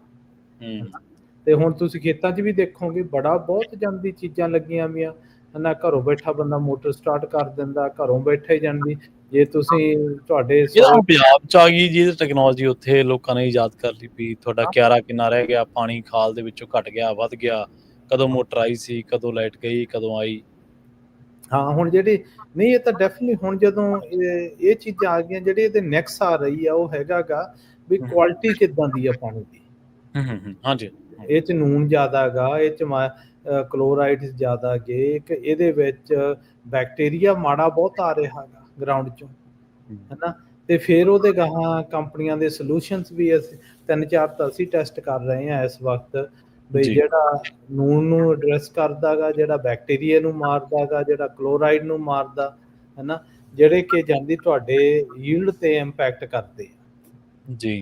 ਤੇ ਹੁਣ ਤੁਸੀਂ ਖੇਤਾਂ 'ਚ ਵੀ ਦੇਖੋਗੇ ਬਹੁਤ ਜਾਂਦੀ ਚੀਜ਼ਾਂ ਲੱਗੀਆਂ ਵੀਆਂ, ਹਨਾ। ਘਰੋਂ ਬੈਠਾ ਬੰਦਾ ਮੋਟਰ ਸਟਾਰਟ ਕਰ ਦਿੰਦਾ, ਘਰੋਂ ਬੈਠੇ ਜਾਂਦੀ। ਜੇ ਤੁਸੀਂ ਤੁਹਾਡੇ ਪੰਜਾਬ 'ਚ ਆ ਗਈ ਜੀ ਟੈਕਨੋਲੋਜੀ, ਉੱਥੇ ਲੋਕਾਂ ਨੇ ਇਜਾਦ ਕਰ ਲਈ ਵੀ ਤੁਹਾਡਾ ਕਿਆਰਾ ਕਿੰਨਾ ਰਹਿ ਗਿਆ, ਪਾਣੀ ਖਾਲ ਦੇ ਵਿੱਚੋਂ ਘਟ ਗਿਆ, ਵੱਧ ਗਿਆ, ਕਦੋਂ ਮੋਟਰ ਆਈ ਸੀ, ਕਦੋਂ ਲਾਈਟ ਗਈ, ਕਦੋਂ ਆਈ। ਹਾਂ ਹੁਣ ਜਿਹੜੀ ਨਹੀਂ ਇਹ ਤਾਂ ਡੈਫੀਨਿਟਲੀ ਹੁਣ ਜਦੋਂ ਇਹ ਚੀਜ਼ਾਂ ਆ ਗਈਆਂ, ਜਿਹੜੀ ਇਹਦੇ ਨੈਕਸ ਆ ਰਹੀ ਆ ਉਹ ਹੈਗਾਗਾ ਵੀ ਕੁਆਲਿਟੀ ਕਿੱਦਾਂ ਦੀ ਆ ਪਾਣੀ ਦੀ। ਹਾਂਜੀ ਇਹ 'ਚ ਨੂਨ ਜ਼ਿਆਦਾ ਗਾ, ਇਹ 'ਚ ਕਲੋਰਾਈਡ ਜ਼ਿਆਦਾ ਗੇ, ਇਹਦੇ ਵਿੱਚ ਬੈਕਟੀਰੀਆ ਮਾੜਾ ਬਹੁਤ ਆ ਰਿਹਾ ਹੈਗਾ ਗਰਾਊਂਡ 'ਚੋਂ, ਹਨਾ। ਤੇ ਫਿਰ ਉਹਦੇ ਗਾਹਾਂ ਕੰਪਨੀਆਂ ਦੇ ਸੋਲੂਸ਼ਨਸ ਵੀ ਅਸੀਂ 3-4 ਤਾਂ ਅਸੀਂ ਟੈਸਟ ਕਰ ਰਹੇ ਹਾਂ ਇਸ ਵਕਤ, ਬਈ ਜਿਹੜਾ ਨੂਨ ਨੂੰ ਐਡਰੈਸ ਕਰਦਾ ਗਾ, ਜਿਹੜਾ ਬੈਕਟੀਰੀਆ ਨੂੰ ਮਾਰਦਾ ਗਾ, ਜਿਹੜਾ ਕਲੋਰਾਈਡ ਨੂੰ ਮਾਰਦਾ, ਹਨਾ, ਜਿਹੜੇ ਕਿ ਜਾਂਦੀ ਤੁਹਾਡੇ ਯੀਲਡ ਤੇ ਇੰਪੈਕਟ ਕਰਦੇ ਆ ਜੀ।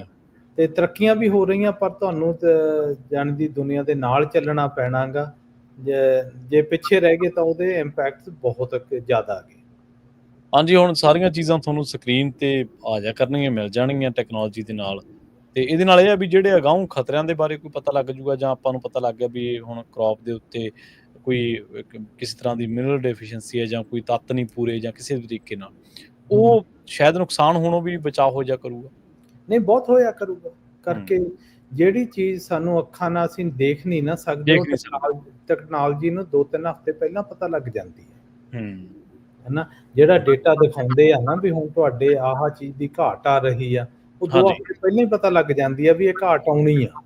ਤੇ ਤਰੱਕੀਆਂ ਵੀ ਹੋ ਰਹੀਆਂ, ਪਰ ਤੁਹਾਨੂੰ ਜਾਣ ਦੀ ਦੁਨੀਆ ਦੇ ਨਾਲ ਚੱਲਣਾ ਪੈਣਾ ਗਾ। ਜੇ ਪਿੱਛੇ ਰਹਿ ਗਏ ਤਾਂ ਉਹਦੇ ਇੰਪੈਕਟ ਬਹੁਤ ਜ਼ਿਆਦਾ ਆ ਗਏ। ਹਾਂਜੀ ਹੁਣ ਸਾਰੀਆਂ ਚੀਜ਼ਾਂ ਤੁਹਾਨੂੰ ਸਕਰੀਨ ਤੇ ਆ ਜਾ ਕਰਨਗੀਆਂ, ਮਿਲ ਜਾਣਗੀਆਂ ਟੈਕਨੋਲੋਜੀ ਦੇ ਨਾਲ। ਤੇ ਇਹਦੇ ਨਾਲ ਇਹ ਆ ਵੀ ਜਿਹੜੇ ਅਗਾਊਂ ਖਤਰਿਆਂ ਦੇ ਬਾਰੇ ਕੋਈ ਪਤਾ ਲੱਗ ਜੂਗਾ, ਜਾਂ ਆਪਾਂ ਨੂੰ ਪਤਾ ਲੱਗ ਗਿਆ ਵੀ ਹੁਣ ਕ੍ਰੌਪ ਦੇ ਉੱਤੇ ਕੋਈ ਕਿਸੇ ਤਰ੍ਹਾਂ ਦੀ ਮਿਨਰਲ ਡੈਫੀਸ਼ੀਐਂਸੀ ਹੈ, ਜਾਂ ਕੋਈ ਤੱਤ ਨਹੀਂ ਪੂਰੇ, ਜਾਂ ਕਿਸੇ ਵੀ ਤਰੀਕੇ ਨਾਲ ਉਹ ਸ਼ਾਇਦ ਨੁਕਸਾਨ ਹੋਣੋਂ ਵੀ ਬਚਾਅ ਹੋ ਜਾ ਕਰੂਗਾ। ਨਹੀਂ ਬਹੁਤ ਹੋਇਆ ਕਰੂਗਾ, ਕਰਕੇ ਜਿਹੜੀ ਚੀਜ਼ ਸਾਨੂੰ ਅੱਖਾਂ ਨਾਲ ਅਸੀਂ ਦੇਖ ਨਹੀਂ ਨਾ ਸਕਦੇ, ਉਹ ਟੈਕਨੋਲੋਜੀ ਨੂੰ 2-3 ਹਫ਼ਤੇ ਪਹਿਲਾਂ ਪਤਾ ਲੱਗ ਜਾਂਦੀ ਹੈ, ਹਨਾ। ਜਿਹੜਾ ਡੇਟਾ ਦਿਖਾਉਂਦੇ ਆ ਨਾ ਵੀ ਹੁਣ ਤੁਹਾਡੇ ਆਹ ਚੀਜ਼ ਦੀ ਘਾਟ ਆ ਰਹੀ ਆ, ਉਹ 2 ਹਫ਼ਤੇ ਪਹਿਲਾਂ ਹੀ ਪਤਾ ਲੱਗ ਜਾਂਦੀ ਆ ਵੀ ਇਹ ਘਾਟ ਆਉਣੀ ਆ।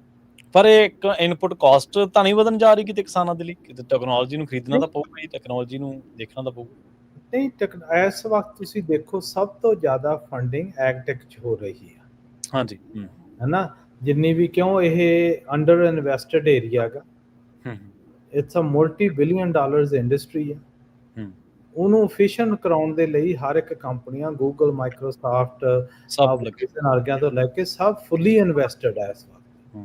ਪਰ ਇਹ ਇੱਕ ਇਨਪੁਟ ਕਾਸਟ ਤਾਂ ਨਹੀਂ ਵਧਣ ਜਾ ਰਹੀ ਕਿਤੇ ਕਿਸਾਨਾਂ ਦੇ ਲਈ? ਕਿਤੇ ਟੈਕਨੋਲੋਜੀ ਨੂੰ ਖਰੀਦਣਾ ਤਾਂ ਪਊਗਾ ਜੀ, ਟੈਕਨੋਲੋਜੀ ਨੂੰ ਦੇਖਣਾ ਤਾਂ ਪਊਗਾ। ਨਹੀਂ ਇਸ ਵਕਤ ਤੁਸੀਂ ਦੇਖੋ ਸਭ ਤੋਂ ਜ਼ਿਆਦਾ ਫੰਡਿੰਗ ਐਗਟੈਕ 'ਚ ਹੋ ਰਹੀ ਆ। ਹਾਂਜੀ ਹਨਾ, ਜਿੰਨੀ ਵੀ ਕਿਉਂ ਇਹ ਅੰਡਰ ਇਨਵੈਸਟਡ ਏਰੀਆ ਗਾ, it's a multi-billion dollars industry ਆ। ਉਹਨੂੰ efficient ਕਰਾਉਣ ਦੇ ਲਈ ਹਰ ਇੱਕ ਕੰਪਨੀਆਂ ਗੂਗਲ, ਮਾਈਕਰੋਸਾਫਟ, ਵਰਗਿਆਂ ਤੋਂ ਲੈ ਕੇ ਸਭ ਫੁੱਲੀ ਇਨਵੈਸਟਡ ਹੈ ਇਸ ਵਕਤ,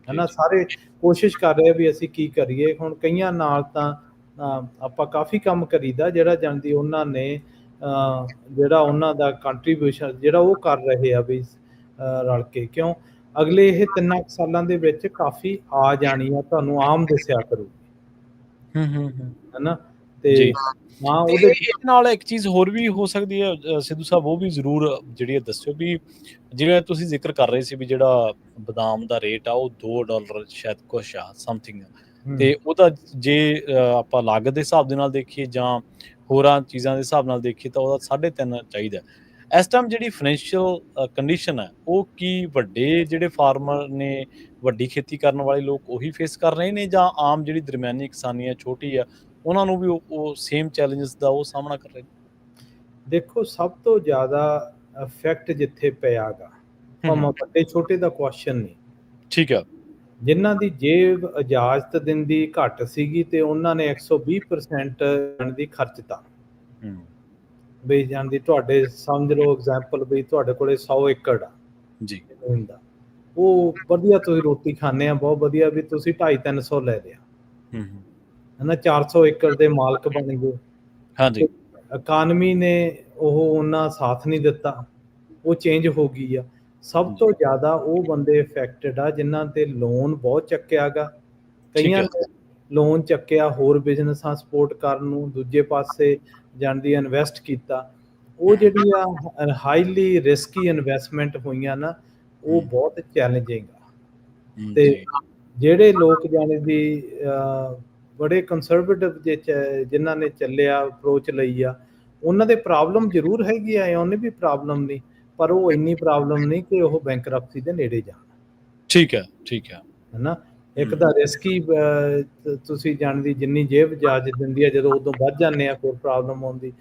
ਹਨਾ। ਸਾਰੇ ਕੋਸ਼ਿਸ਼ ਕਰ ਰਹੇ ਵੀ ਅਸੀਂ ਕੀ ਕਰੀਏ। ਹੁਣ ਕਈਆਂ ਨਾਲ ਤਾਂ ਆਪਾਂ ਕਾਫੀ ਕੰਮ ਕਰੀਦਾ, ਜਿਹੜਾ ਜਾਂਦੀ ਉਹਨਾਂ ਨੇ ਜਿਹੜਾ ਉਹਨਾਂ ਦਾ ਕੰਟਰੀਬਿਊਸ਼ਨ ਜਿਹੜਾ ਉਹ ਕਰ ਰਹੇ ਆ ਵੀ ਰਲ ਕੇ, ਕਿਉਂ ਅਗਲੇ ਇਹ 3 ਸਾਲਾਂ ਦੇ ਵਿੱਚ ਕਾਫੀ ਆ ਜਾਣੀ ਆ, ਤੁਹਾਨੂੰ ਆਮ ਦੱਸਿਆ ਕਰੂਗੀ, ਹਨਾ। ਤੇ ਹਾਂ ਉਹਦੇ ਨਾਲ ਇੱਕ ਚੀਜ਼ ਹੋਰ ਵੀ ਹੋ ਸਕਦੀ ਹੈ ਸਿੱਧੂ ਸਾਹਿਬ, ਉਹ ਵੀ ਜ਼ਰੂਰ ਜਿਹੜੀ ਦੱਸਿਓ ਵੀ ਜਿਵੇਂ ਤੁਸੀਂ ਜ਼ਿਕਰ ਕਰ ਰਹੇ ਸੀ ਵੀ ਜਿਹੜਾ ਬਦਾਮ ਦਾ ਰੇਟ ਆ ਉਹ $2 ਸ਼ਾਇਦ ਕੁਛ ਆ ਸਮਥਿੰਗ, ਤੇ ਉਹਦਾ ਜੇ ਆਪਾਂ ਲਾਗਤ ਦੇ ਹਿਸਾਬ ਦੇ ਨਾਲ ਦੇਖੀਏ ਜਾਂ ਹੋਰਾਂ ਚੀਜ਼ਾਂ ਦੇ ਹਿਸਾਬ ਨਾਲ ਦੇਖੀਏ ਤਾਂ ਉਹਦਾ 3.5 ਚਾਹੀਦਾ। ਇਸ ਟਾਈਮ ਜਿਹੜੀ ਫਾਈਨੈਂਸ਼ੀਅਲ ਕੰਡੀਸ਼ਨ ਹੈ ਉਹ ਕੀ ਵੱਡੇ ਜਿਹੜੇ ਫਾਰਮਰ ਨੇ, ਵੱਡੀ ਖੇਤੀ ਕਰਨ ਵਾਲੇ ਲੋਕ ਉਹੀ ਫੇਸ ਕਰ ਰਹੇ ਨੇ, ਜਾਂ ਆਮ ਜਿਹੜੀ ਦਰਮਿਆਨੀ ਕਿਸਾਨੀ ਹੈ, ਛੋਟੀ ਆ, ਉਹਨਾਂ ਨੂੰ ਵੀ ਉਹ ਸੇਮ ਚੈਲੰਜਸ ਦਾ ਉਹ ਸਾਹਮਣਾ ਕਰ ਰਹੇ ਨੇ? ਦੇਖੋ ਸਭ ਤੋਂ ਜ਼ਿਆਦਾ ਇਫੈਕਟ ਜਿੱਥੇ ਪਿਆ ਗਾ, ਭਾਵੇਂ ਵੱਡੇ ਛੋਟੇ ਦਾ ਕੁਐਸਚਨ ਨਹੀਂ, ਠੀਕ ਆ, ਜਿਨ੍ਹਾਂ ਦੀ ਜੇਬ ਇਜਾਜ਼ਤ ਦਿੰਦੀ ਘੱਟ ਸੀਗੀ ਤੇ ਉਹਨਾਂ ਨੇ 120% ਦੀ ਖਰਚਤਾ ਬਈ ਜਾਂਦੀ। ਤੁਹਾਡੇ ਸਮਝ ਲਓ ਐਗਜ਼ਾਮਪਲ ਵੀ ਤੁਹਾਡੇ ਕੋਲੇ 100 ਏਕੜ ਆ ਜੀ ਹੁੰਦਾ, ਉਹ ਵਧੀਆ ਤੁਸੀਂ ਰੋਟੀ ਖਾਂਦੇ ਆ ਬਹੁਤ ਵਧੀਆ, ਵੀ ਤੁਸੀਂ 250-300 ਲੈ ਲਿਆ, ਹਨਾ, 400 ਏਕੜ ਦੇ ਮਾਲਕ ਬਣ ਗਏ। ਹਾਂਜੀ, ਇਕਾਨਮੀ ਨੇ ਉਹ ਉਹਨਾਂ ਸਾਥ ਨਹੀਂ ਦਿੱਤਾ, ਉਹ ਚੇਂਜ ਹੋ ਗਈ ਆ। ਸਭ ਤੋਂ ਜ਼ਿਆਦਾ ਉਹ ਬੰਦੇ ਇਫੈਕਟਡ ਆ ਜਿਨ੍ਹਾਂ ਤੇ ਲੋਨ ਬਹੁਤ ਚੱਕਿਆ ਗਾ, ਕਈਆਂ ਨੇ ਲੋਨ ਚੱਕਿਆ ਹੋਰ ਬਿਜ਼ਨਸਾਂ ਸਪੋਰਟ ਕਰਨ ਨੂੰ, ਦੂਜੇ ਪਾਸੇ ਜਾਂਦੀ ਇਨਵੈਸਟ ਕੀਤਾ। ਉਹ ਜਿਹੜੀ ਆ ਹਾਈਲੀ ਰਿਸਕੀ ਇਨਵੈਸਟਮੈਂਟ ਹੋਈਆਂ ਨਾ, ਉਹ ਬਹੁਤ ਚੈਲੰਜਿੰਗ ਆ। ਤੇ ਜਿਹੜੇ ਲੋਕ ਜਾਣੇ ਦੀ ਬੜੇ ਕੰਜ਼ਰਵੇਟਿਵ ਜਿਨ੍ਹਾਂ ਨੇ ਚੱਲਿਆ ਅਪਰੋਚ ਲਈ ਆ, ਉਹਨਾਂ ਦੇ ਪ੍ਰੋਬਲਮ ਜ਼ਰੂਰ ਹੈਗੀ ਆ, ਉਹਨੇ ਵੀ ਪ੍ਰੋਬਲਮ ਨਹੀਂ, ਪਰ ਉਹ ਇੰਨੀ ਪ੍ਰੋਬਲਮ ਨਹੀਂ ਕਿ ਉਹ ਬੈਂਕਰਪਸੀ ਦੇ ਨੇੜੇ ਜਾਣ। ਠੀਕ ਹੈ, ਠੀਕ ਹੈ। ਹਨਾ, ਇੱਕ ਤਾਂ ਰਿਸਕੀ ਤੁਸੀਂ ਜਾਣਦੀ ਜਿੰਨੀ ਜੇਬ ਇਜਾਜ਼ਤ ਦਿੰਦੀ ਆ, ਜਦੋਂ ਉਦੋਂ ਵੱਧ ਜਾਂਦੇ ਆ ਫਿਰ ਪ੍ਰੋਬਲਮ ਆਉਂਦੀ।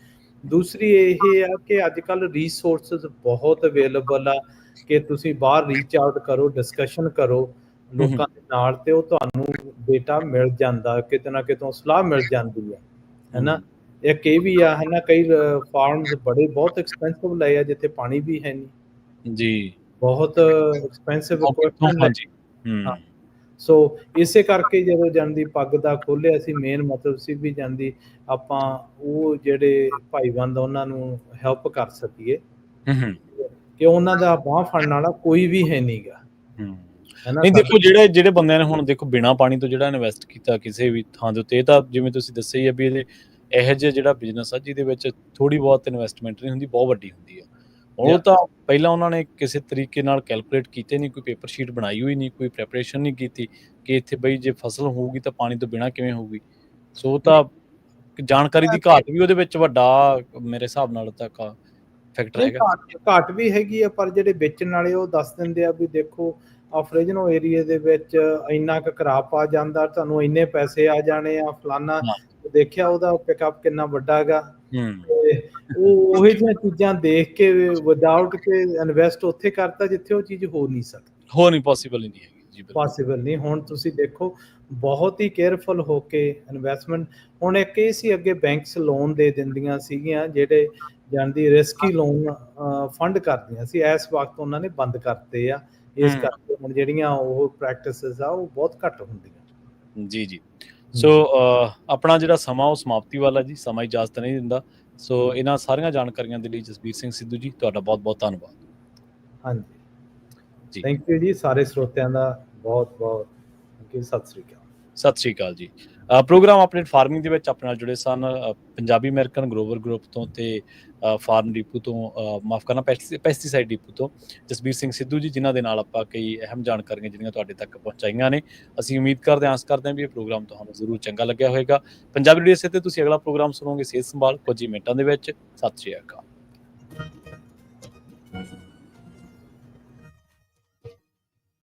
ਦੂਸਰੀ ਇਹ ਆ ਕਿ ਅੱਜ ਕੱਲ੍ਹ ਰਿਸੋਰਸਿਸ ਬਹੁਤ ਅਵੇਲੇਬਲ ਆ ਕਿ ਤੁਸੀਂ ਬਾਹਰ ਰੀਚ ਆਊਟ ਕਰੋ, ਡਿਸਕਸ਼ਨ ਕਰੋ ਲੋਕਾਂ ਦੇ ਨਾਲ, ਤੇ ਉਹ ਤੁਹਾਨੂੰ ਡੇਟਾ ਮਿਲ ਜਾਂਦਾ, ਕਿਤੇ ਨਾ ਕਿਤੋਂ ਸਲਾਹ ਮਿਲ ਜਾਂਦੀ ਹੈ। ਹਨਾ, ਇੱਕ ਇਹ ਵੀ ਆ, ਹਨਾ, ਕਈ ਫਾਰਮਸ ਬੜੇ ਬਹੁਤ ਐਕਸਪੈਂਸਿਵ ਲਏ ਆ ਜਿੱਥੇ ਪਾਣੀ ਵੀ ਹੈ ਨਹੀਂ ਜੀ, ਬਹੁਤ ਐਕਸਪੈਂਸਿਵ ਇਕੁਇਪਮੈਂਟ। ਹਾਂਜੀ। ਹਾਂ, ਸੋ ਇਸੇ ਕਰਕੇ ਜਦੋਂ ਜਾਂਦੀ ਪੱਗ ਦਾ ਖੋਲ੍ਹਿਆ ਸੀ, ਮੇਨ ਮਤਲਬ ਸੀ ਵੀ ਜਾਂਦੀ ਆਪਾਂ ਉਹ ਜਿਹੜੇ ਭਾਈਬੰਦ ਉਹਨਾਂ ਨੂੰ ਹੈਲਪ ਕਰ ਸਕੀਏ ਕਿ ਉਹਨਾਂ ਦਾ ਬਾਂਹ ਫੜਨ ਵਾਲਾ ਕੋਈ ਵੀ ਹੈ ਨੀਗਾ। ਨਹੀਂ ਦੇਖੋ, ਜਿਹੜੇ ਬੰਦਿਆਂ ਨੇ ਹੁਣ ਦੇਖੋ ਬਿਨਾਂ ਪਾਣੀ ਤੋਂ ਜਿਹੜਾ ਇਨਵੈਸਟ ਕੀਤਾ ਕਿਸੇ ਵੀ ਥਾਂ ਦੇ ਉੱਤੇ, ਇਹ ਤਾਂ ਜਿਵੇਂ ਤੁਸੀਂ ਦੱਸਿਆ ਹੀ ਆ ਵੀ ਇਹੋ ਜਿਹਾ ਜਿਹੜਾ ਬਿਜ਼ਨਸ ਆ ਜਿਹਦੇ ਵਿੱਚ ਥੋੜ੍ਹੀ ਬਹੁਤ ਇਨਵੈਸਟਮੈਂਟ ਨਹੀਂ ਹੁੰਦੀ, ਬਹੁਤ ਵੱਡੀ ਹੁੰਦੀ ਆ। ਉਹ ਤਾਂ ਪਹਿਲਾਂ ਉਹਨਾਂ ਨੇ ਕਿਸੇ ਤਰੀਕੇ ਨਾਲ ਕੈਲਕੂਲੇਟ ਕੀਤੇ ਨਹੀਂ, ਕੋਈ ਪੇਪਰ ਸ਼ੀਟ ਬਣਾਈ ਹੋਈ ਨਹੀਂ, ਕੋਈ ਪ੍ਰੈਪਰੇਸ਼ਨ ਨਹੀਂ ਕੀਤੀ ਕਿ ਇੱਥੇ ਬਈ ਜੇ ਫਸਲ ਹੋਊਗੀ ਤਾਂ ਪਾਣੀ ਤੋਂ ਬਿਨਾਂ ਕਿਵੇਂ ਹੋਊਗੀ। ਸੋ ਉਹ ਤਾਂ ਜਾਣਕਾਰੀ ਦੀ ਘਾਟ ਵੀ ਉਹਦੇ ਵਿੱਚ ਵੱਡਾ ਮੇਰੇ ਹਿਸਾਬ ਨਾਲ ਤਾਂ ਫੈਕਟਰ ਹੈਗਾ। ਘਾਟ ਵੀ ਹੈਗੀ ਆ, ਪਰ ਜਿਹੜੇ ਵੇਚਣ ਵਾਲੇ ਉਹ ਦੱਸ ਦਿੰਦੇ ਆ ਵੀ ਦੇਖੋ ਆ ਫ੍ਰਿਜਨੋ ਏਰੀਏ ਦੇ ਵਿੱਚ ਇੰਨਾ ਕੁ ਖਰਾਬ ਆ ਜਾਂਦਾ, ਤੁਹਾਨੂੰ ਇੰਨੇ ਪੈਸੇ ਆ ਜਾਣੇ ਆ, ਫਲਾਨਾ ਦੇਖਿਆ ਉਹਦਾ ਪਿਕਅਪ ਕਿੰਨਾ ਵੱਡਾ ਹੈਗਾ। ਉਹ ਉਹੀ ਜਿਹੀਆਂ ਚੀਜ਼ਾਂ ਦੇਖ ਕੇ ਵਿਦਆਊਟ ਕੇ ਇਨਵੈਸਟ ਉੱਥੇ ਕਰਤਾ ਜਿੱਥੇ ਉਹ ਚੀਜ਼ ਹੋ ਨਹੀਂ ਸਕਦੀ, ਹੋ ਨਹੀਂ ਪੋਸੀਬਲ ਨਹੀਂ ਹੈਗੀ ਜੀ, ਪੋਸੀਬਲ ਨਹੀਂ। ਹੁਣ ਤੁਸੀਂ ਦੇਖੋ ਬਹੁਤ ਹੀ ਕੇਅਰਫੁਲ ਹੋ ਕੇ ਇਨਵੈਸਟਮੈਂਟ, ਹੁਣ ਇੱਕ ਇਹ ਸੀ ਅੱਗੇ ਬੈਂਕਸ ਲੋਨ ਦੇ ਦਿੰਦੀਆਂ ਸੀਗੀਆਂ ਜਿਹੜੇ ਜਾਂਦੀ ਰਿਸਕੀ ਲੋਨ ਫੰਡ ਕਰਦੀਆਂ ਸੀ, ਇਸ ਵਕਤ ਉਹਨਾਂ ਨੇ ਬੰਦ ਕਰਤੇ ਆ, ਇਸ ਕਰਕੇ ਹੁਣ ਜਿਹੜੀਆਂ ਉਹ ਪ੍ਰੈਕਟਿਸਿਸ ਆ ਉਹ ਬਹੁਤ ਘੱਟ ਹੁੰਦੀਆਂ। ਜੀ ਜੀ। ਸੋ ਆਪਣਾ ਜਿਹੜਾ ਸਮਾਂ ਉਹ ਸਮਾਪਤੀ ਵਾਲਾ ਜੀ, ਸਮਾਂ ਇਜਾਜ਼ਤ ਨਹੀਂ ਦਿੰਦਾ। ਸੋ ਇਹਨਾਂ ਸਾਰੀਆਂ ਜਾਣਕਾਰੀਆਂ ਦੇ ਲਈ ਜਸਬੀਰ ਸਿੰਘ ਸਿੱਧੂ ਜੀ ਤੁਹਾਡਾ ਬਹੁਤ ਬਹੁਤ ਧੰਨਵਾਦ। ਹਾਂਜੀ ਜੀ, ਥੈਂਕ ਯੂ ਜੀ, ਸਾਰੇ ਸਰੋਤਿਆਂ ਦਾ ਬਹੁਤ ਬਹੁਤ ਸਤਿ ਸ੍ਰੀ ਅਕਾਲ। ਸਤਿ ਸ੍ਰੀ ਅਕਾਲ ਜੀ। ਪ੍ਰੋਗਰਾਮ ਅਪਡੇਟ ਫਾਰਮਿੰਗ ਦੇ ਵਿੱਚ ਆਪਣੇ ਨਾਲ ਜੁੜੇ ਸਨ ਪੰਜਾਬੀ ਅਮਰੀਕਨ ਗਰੋਵਰ ਗਰੁੱਪ ਤੋਂ ਤੇ ਫਾਰਮ ਡੀਪੂ ਤੋਂ, ਮਾਫ ਕਰਨਾ, ਪੈਸਟੀਸਾਈਡ ਡੀਪੂ ਤੋਂ ਜਸਬੀਰ ਸਿੰਘ ਸਿੱਧੂ ਜੀ, ਜਿਨ੍ਹਾਂ ਦੇ ਨਾਲ ਆਪਾਂ ਕਈ ਅਹਿਮ ਜਾਣਕਾਰੀਆਂ ਜਿਹੜੀਆਂ ਤੁਹਾਡੇ ਤੱਕ ਪਹੁੰਚਾਈਆਂ ਨੇ। ਅਸੀਂ ਉਮੀਦ ਕਰਦੇ ਹਾਂ, ਆਸ ਕਰਦੇ ਹਾਂ ਵੀ ਇਹ ਪ੍ਰੋਗਰਾਮ ਤੁਹਾਨੂੰ ਜ਼ਰੂਰ ਚੰਗਾ ਲੱਗਿਆ ਹੋਵੇਗਾ। ਪੰਜਾਬੀ ਰੇਡੀਓ ਤੇ ਤੁਸੀਂ ਅਗਲਾ ਪ੍ਰੋਗਰਾਮ ਸੁਣੋਗੇ ਸਿਹਤ ਸੰਭਾਲ ਕੁਝ ਹੀ ਮਿੰਟਾਂ ਦੇ ਵਿੱਚ। ਸਤਿ ਸ੍ਰੀ ਅਕਾਲ।